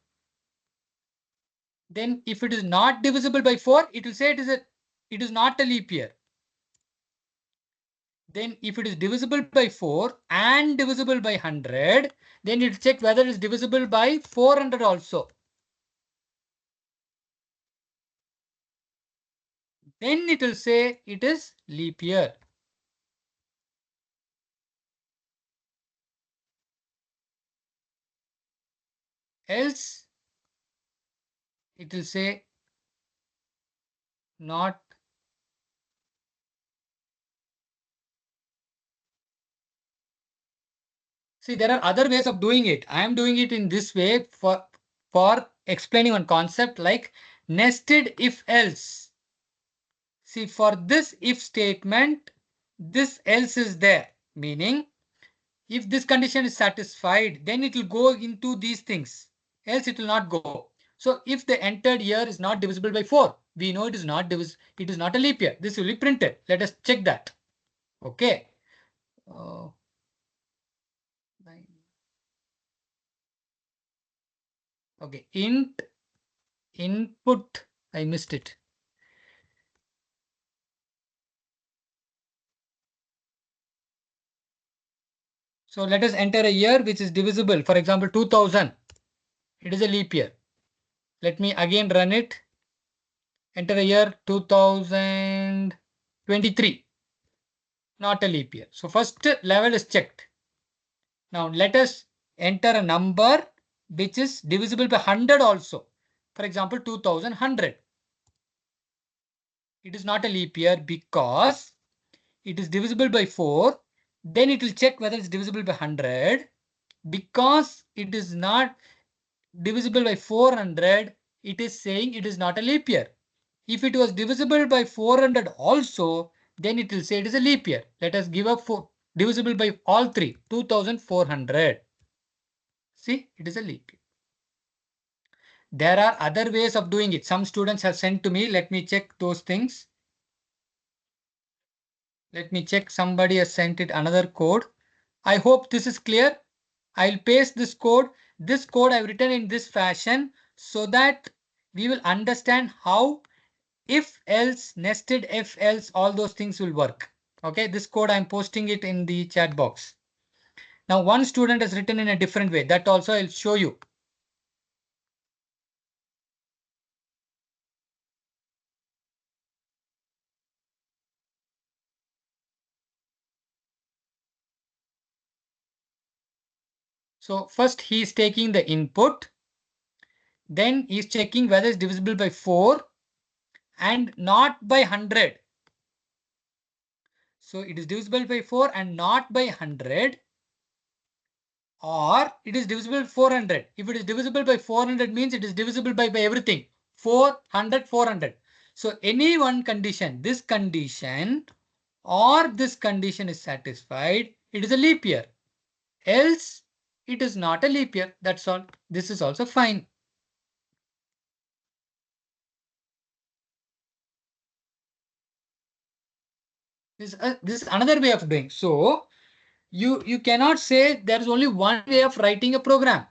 Then if it is not divisible by 4, it will say it is not a leap year. Then if it is divisible by 4 and divisible by 100, then it will check whether it is divisible by 400 also. Then it will say it is leap year. Else it will say not. See, there are other ways of doing it. I am doing it in this way for explaining one concept like nested if else. See, for this if statement, this else is there, meaning if this condition is satisfied, then it will go into these things, else it will not go. So if the entered year is not divisible by 4, we know it is not a leap year. This will be printed. Let us check that. Okay. Uh, okay. Input. I missed it. So let us enter a year which is divisible. For example, 2000. It is a leap year. Let me again run it. Enter a year 2023. Not a leap year. So first level is checked. Now let us enter a number which is divisible by 100 also. For example, 2100. It is not a leap year because it is divisible by 4. Then it will check whether it's divisible by 100. Because it is not divisible by 400, it is saying it is not a leap year. If it was divisible by 400 also, then it will say it is a leap year. Let us give up for divisible by all three, 2400. See, it is a leap year. There are other ways of doing it. Some students have sent to me. Let me check those things. Let me check. Somebody has sent it another code. I hope this is clear. I'll paste this code. This code I've written in this fashion so that we will understand how if else, nested if else, all those things will work. Okay, this code I'm posting it in the chat box. Now one student has written in a different way. That also I'll show you. So first he is taking the input. Then he is checking whether it's divisible by 4 and not by 100. So it is divisible by 4 and not by 100. Or it is divisible by 400. If it is divisible by 400 means it is divisible by everything. 400, 400. So any one condition, this condition or this condition is satisfied, it is a leap year. Else, it is not a leap year. That's all. This is also fine. This is another way of doing. So you cannot say there is only one way of writing a program.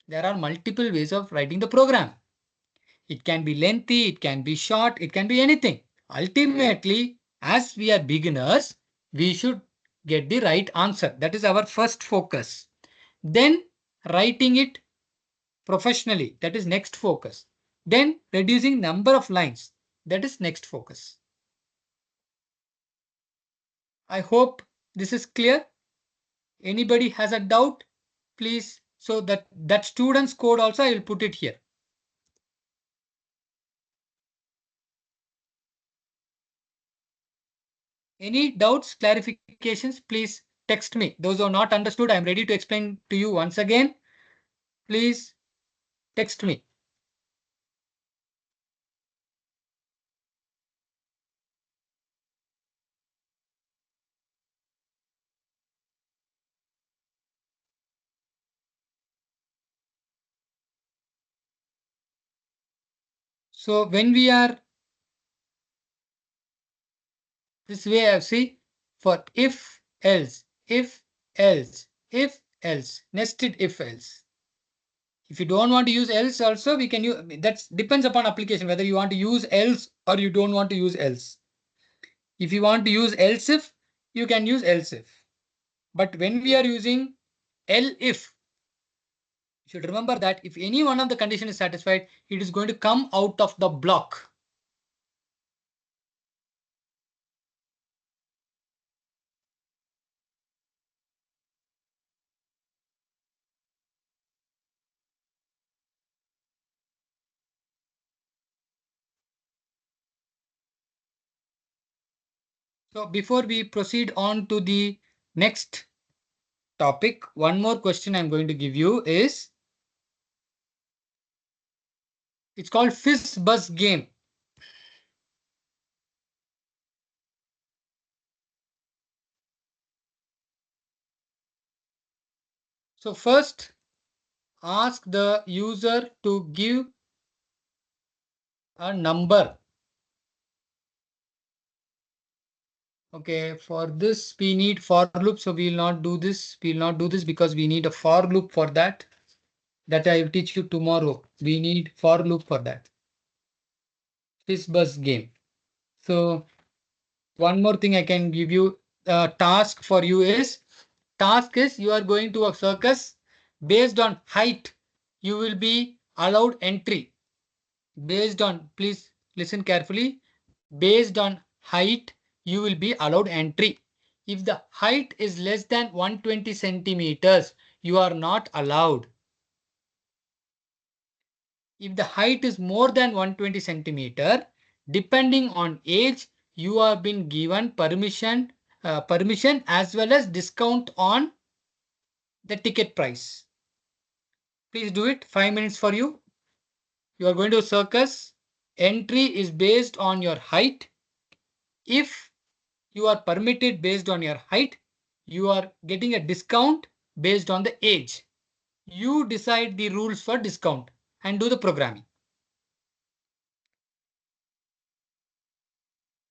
There are multiple ways of writing the program. It can be lengthy, it can be short, it can be anything. Ultimately, as we are beginners, we should get the right answer. That is our first focus. Then writing it professionally. That is next focus. Then reducing number of lines. That is next focus. I hope this is clear. Anybody has a doubt, please. So that student's code also I will put it here. Any doubts, clarifications, please text me. Those who are not understood, I'm ready to explain to you once again. Please text me. So when we are this way, I see for if else, if else, if else, nested if else. If you don't want to use else also, we can use that depends upon application, whether you want to use else or you don't want to use else. If you want to use else if, you can use else if. But when we are using if, you should remember that if any one of the condition is satisfied, it is going to come out of the block. So before we proceed on to the next topic, one more question I'm going to give you is, it's called Fizz Buzz game. So first, ask the user to give a number. Okay, for this we need for loop, so we will not do this. We will not do this because we need a for loop for that. That I will teach you tomorrow. We need for loop for that. Fizz Buzz game. So one more thing I can give you, task for you is, task is you are going to a circus. Based on height, you will be allowed entry. Based on, please listen carefully. Based on height, you will be allowed entry. If the height is less than 120 centimeters, you are not allowed. If the height is more than 120 centimeter, depending on age, you have been given permission as well as discount on the ticket price. Please do it. 5 minutes for you. You are going to a circus. Entry is based on your height. If you are permitted based on your height, you are getting a discount based on the age. You decide the rules for discount and do the programming.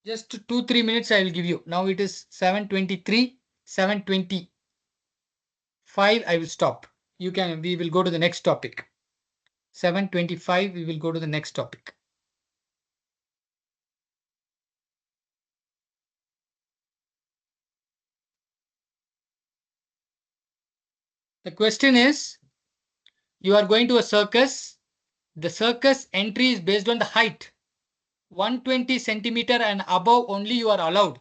Just 2-3 minutes I will give you. Now it is 7:23, 7:25. I will stop. We will go to the next topic. 7:25, we will go to the next topic. The question is, you are going to a circus. The circus entry is based on the height. 120 centimeter and above only you are allowed.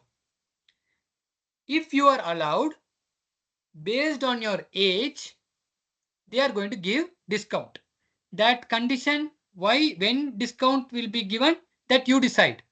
If you are allowed, based on your age, they are going to give discount. That condition, why, when discount will be given, that you decide.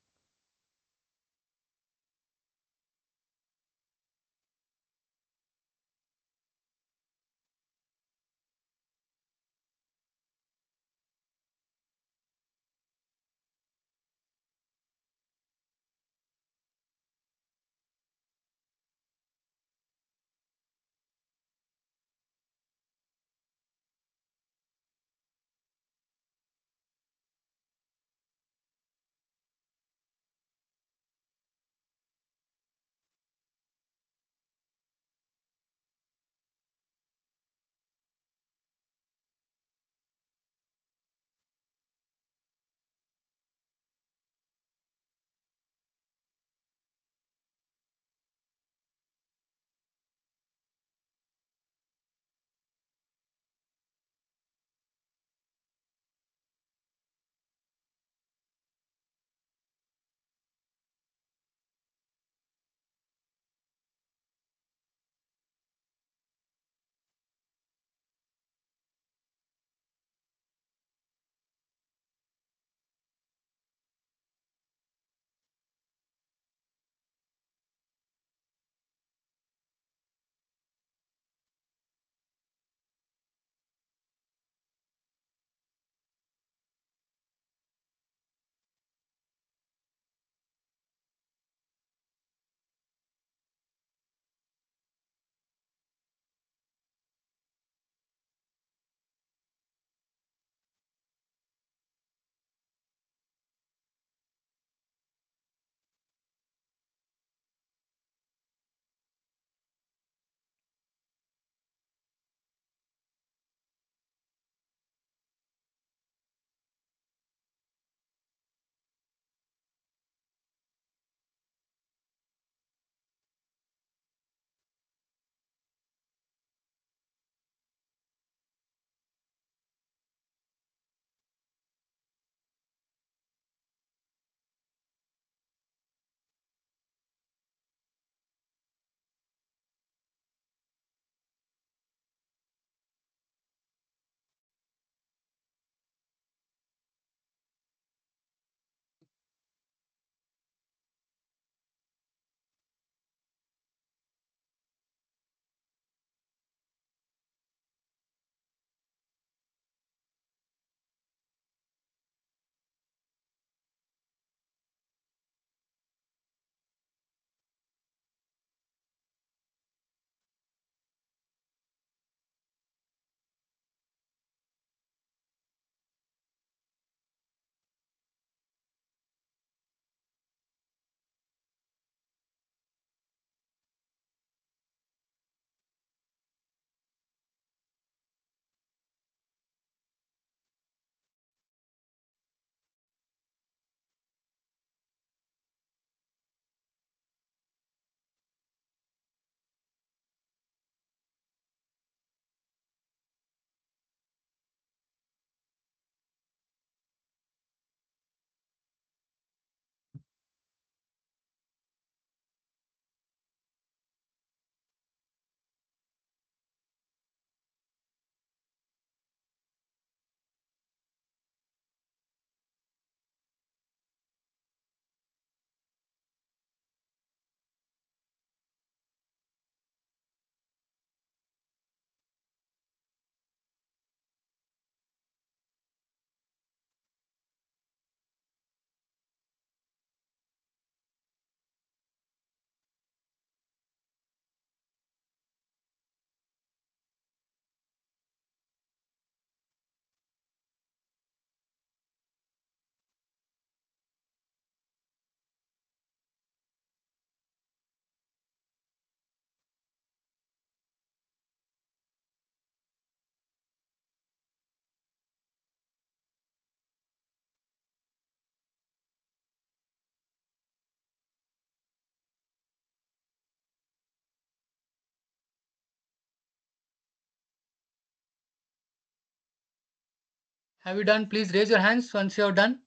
Have you done? Please raise your hands once you have done.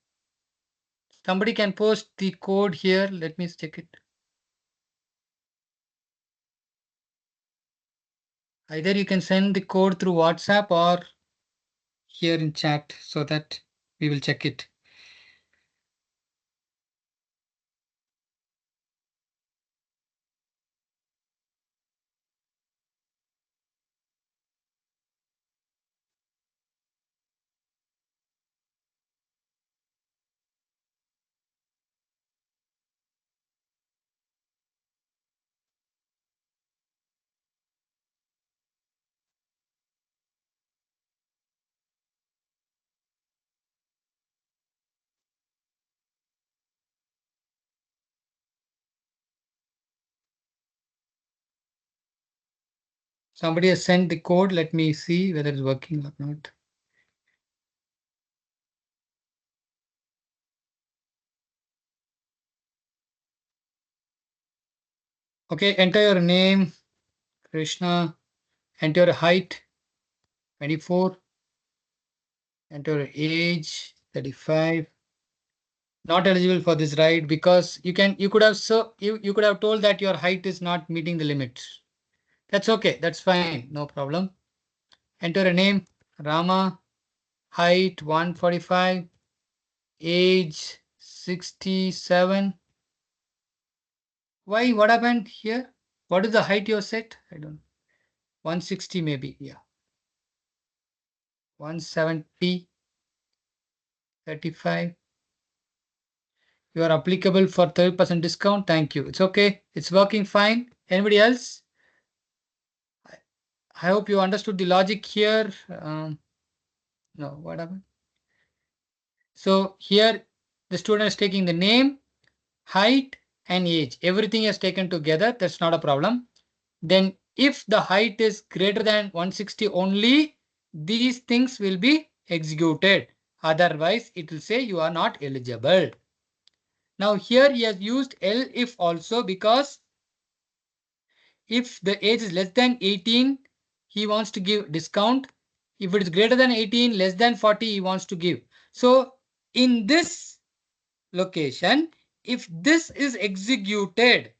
Somebody can post the code here. Let me check it. Either you can send the code through WhatsApp or here in chat so that we will check it. Somebody has sent the code. Let me see whether it's working or not. Okay, enter your name, Krishna, enter your height, 24, enter your age, 35. Not eligible for this ride because you could have you could have told that your height is not meeting the limits. That's okay. That's fine. No problem. Enter a name, Rama, height 145, age 67. Why? What happened here? What is the height you set? I don't know. 160 maybe. Yeah. 170, 35. You are applicable for 30% discount. Thank you. It's okay. It's working fine. Anybody else? I hope you understood the logic here. No, what happened? So here the student is taking the name, height, and age. Everything is taken together. That's not a problem. Then if the height is greater than 160 only, these things will be executed. Otherwise, it will say you are not eligible. Now here he has used elif also because if the age is less than 18, he wants to give discount. If it is greater than 18, less than 40, he wants to give. So in this location, if this is executed,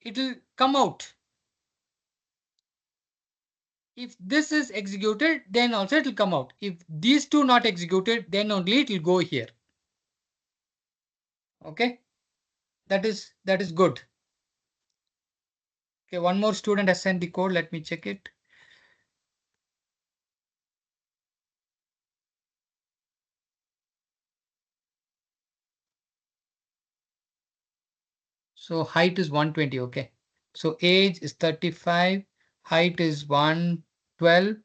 it will come out. If this is executed, then also it will come out. If these two not executed, then only it will go here. Okay, that is good. Okay, one more student has sent the code. Let me check it. So height is 120. Okay, so age is 35, height is 112.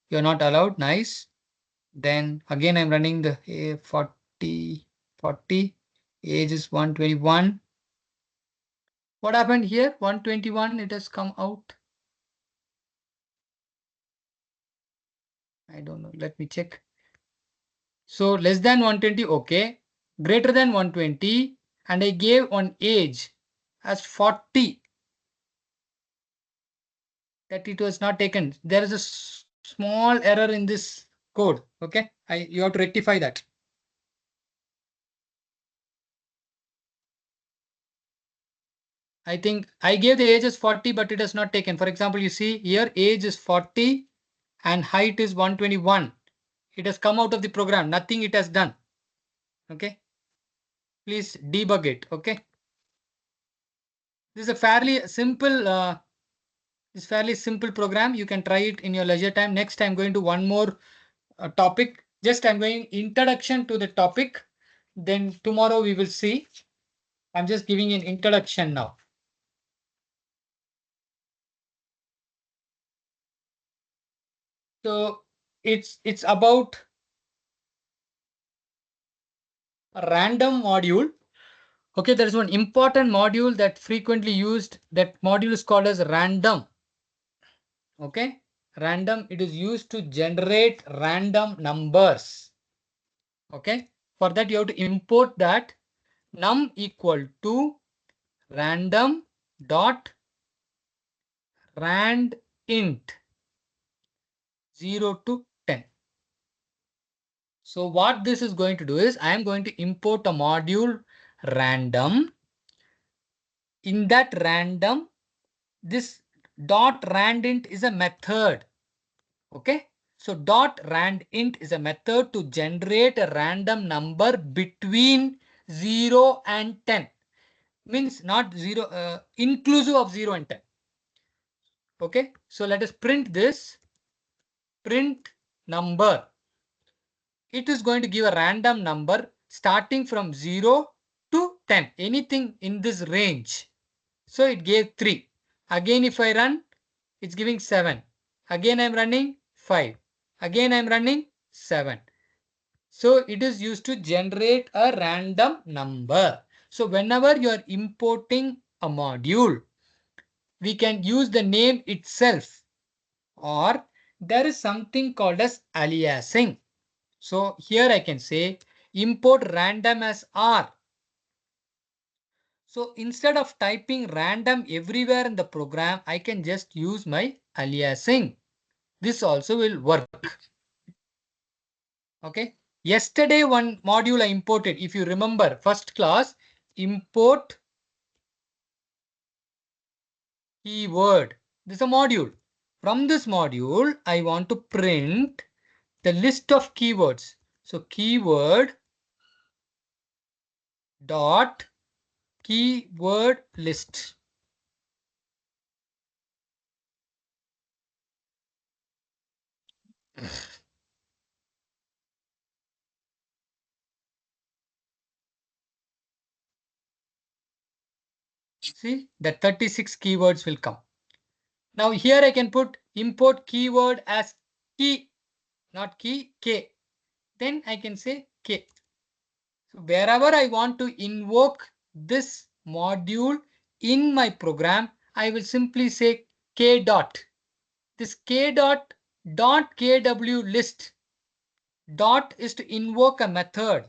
You're not allowed. Nice. Then again I'm running the 40, age is 121. What happened here? 121, it has come out. I don't know. Let me check. So less than 120, okay. Greater than 120, and I gave on age as 40. That it was not taken. There is a small error in this code. Okay, you have to rectify that. I think I gave the age as 40, but it has not taken. For example, you see here age is 40 and height is 121. It has come out of the program. Nothing it has done. Okay. Please debug it. Okay. This is a fairly simple program. You can try it in your leisure time. Next, I'm going to one more topic. Just I'm going introduction to the topic. Then tomorrow we will see. I'm just giving an introduction now. So it's about a random module. Okay, there is one important module that frequently used. That module is called as random. Okay, random. It is used to generate random numbers. Okay, for that you have to import that num equal to random dot rand int 0 to 10. So what this is going to do is I am going to import a module random. In that random, this dot randint is a method. Okay. So dot randint is a method to generate a random number between 0 and 10. Means not 0, inclusive of 0 and 10. Okay. So let us print this. Print number. It is going to give a random number starting from 0 to 10. Anything in this range. So it gave 3. Again, if I run, it's giving 7. Again, I'm running 5. Again, I'm running 7. So it is used to generate a random number. So whenever you are importing a module, we can use the name itself, or there is something called as aliasing. So here I can say import random as R. So instead of typing random everywhere in the program, I can just use my aliasing. This also will work. Okay. Yesterday, one module I imported, if you remember, first class, import keyword. This is a module. From this module, I want to print the list of keywords. So keyword dot keyword list. See, the 36 keywords will come. Now here I can put import keyword as key, not key, K. Then I can say K. So wherever I want to invoke this module in my program, I will simply say K dot. This K dot KW list dot is to invoke a method,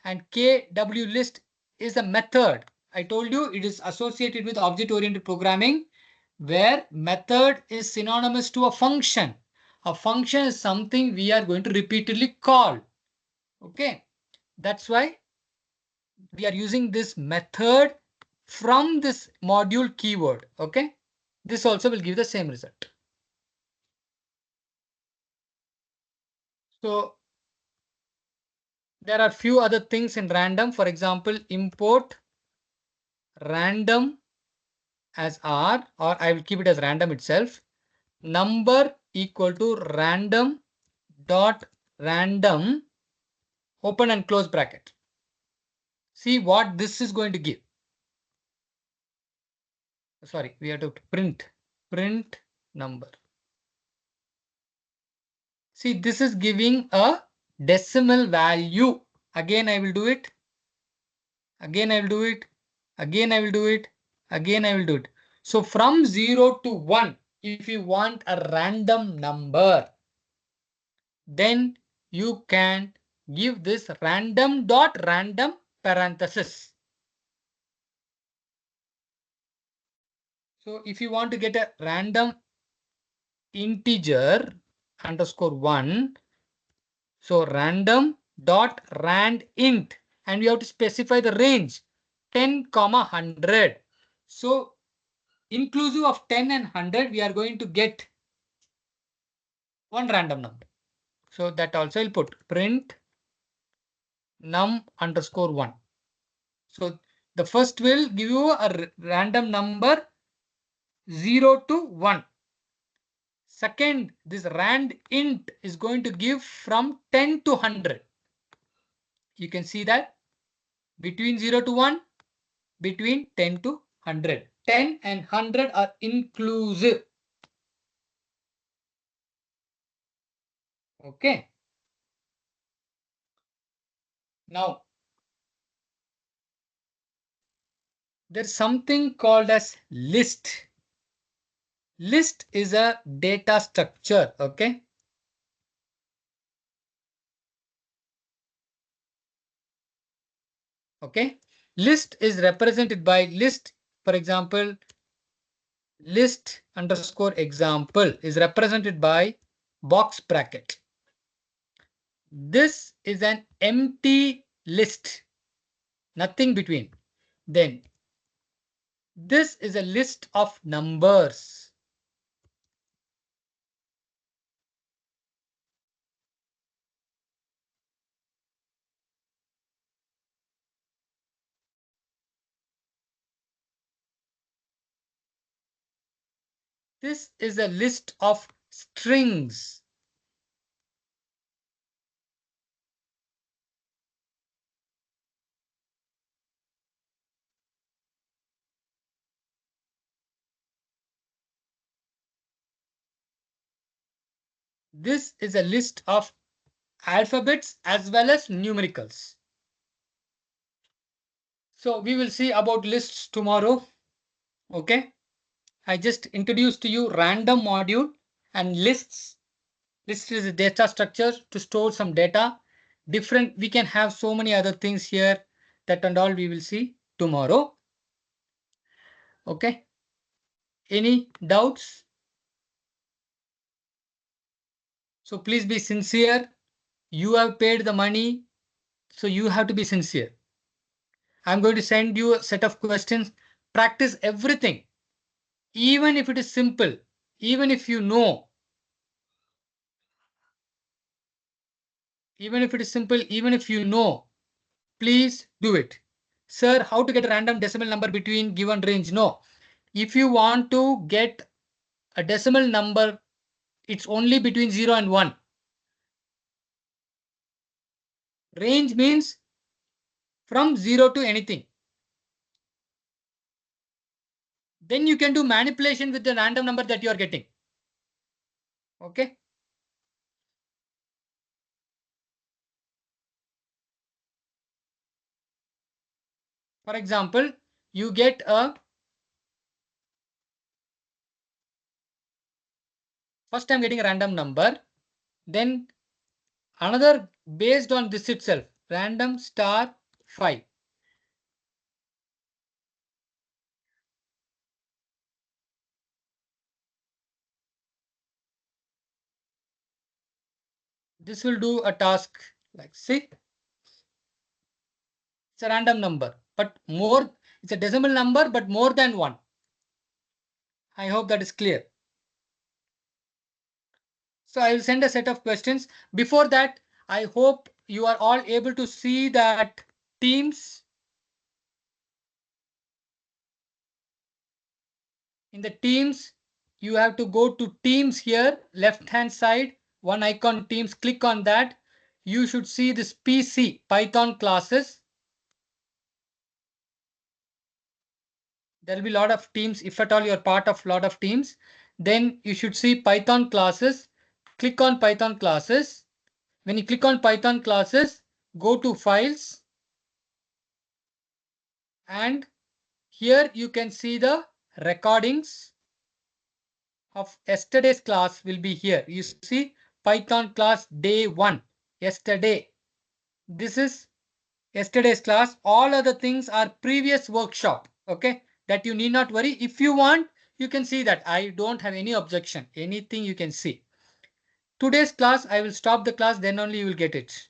and KW list is a method. I told you it is associated with object oriented programming, where method is synonymous to a function. A function is something we are going to repeatedly call. Okay, that's why we are using this method from this module keyword. Okay, this also will give the same result. So there are few other things in random. For example, import random as R, or I will keep it as random itself. Number equal to random dot random, open and close bracket. See what this is going to give. Sorry, we have to print number. See, this is giving a decimal value. Again, I will do it. Again, I will do it. Again, I will do it. Again, I will do it. So from 0 to 1, if you want a random number, then you can give this random dot random parenthesis. So if you want to get a random integer underscore 1, so random dot rand int, and we have to specify the range 10, 100. So inclusive of 10 and 100, we are going to get one random number. So that also will put print num underscore 1. So the first will give you a random number 0 to 1. Second, this rand int is going to give from 10 to 100. You can see that between 0 to 1, between 10 to 100. 10 and 100 are inclusive. Okay. Now, there's something called as list. List is a data structure. Okay. Okay. List is represented by list. For example, list underscore example is represented by box bracket. This is an empty list, nothing between. Then this is a list of numbers. This is a list of strings. This is a list of alphabets as well as numericals. So we will see about lists tomorrow. Okay. I just introduced to you random module and lists. List is a data structure to store some data. Different, we can have so many other things here, that and all we will see tomorrow. Okay. Any doubts? So please be sincere. You have paid the money, so you have to be sincere. I'm going to send you a set of questions. Practice everything, even if it is simple, even if you know, even if it is simple, even if you know, please do it. Sir, how to get a random decimal number between given range? No. If you want to get a decimal number, it's only between 0 and 1. Range means from 0 to anything. Then you can do manipulation with the random number that you are getting. Okay. For example, you get a first I'm getting a random number, then another based on this itself, random star 5. This will do a task like, see, it's a random number, but more, it's a decimal number, but more than 1. I hope that is clear. So I will send a set of questions. Before that, I hope you are all able to see that Teams. In the Teams, you have to go to Teams here, left hand side, one icon Teams, click on that. You should see this PC, Python classes. There will be a lot of teams. If at all you're part of a lot of teams, then you should see Python classes. Click on Python classes. When you click on Python classes, go to files. And here you can see the recordings of yesterday's class will be here. You see Python class day 1, yesterday. This is yesterday's class. All other things are previous workshop. Okay, that you need not worry. If you want, you can see that. I don't have any objection. Anything you can see. Today's class, I will stop the class, then only you will get it.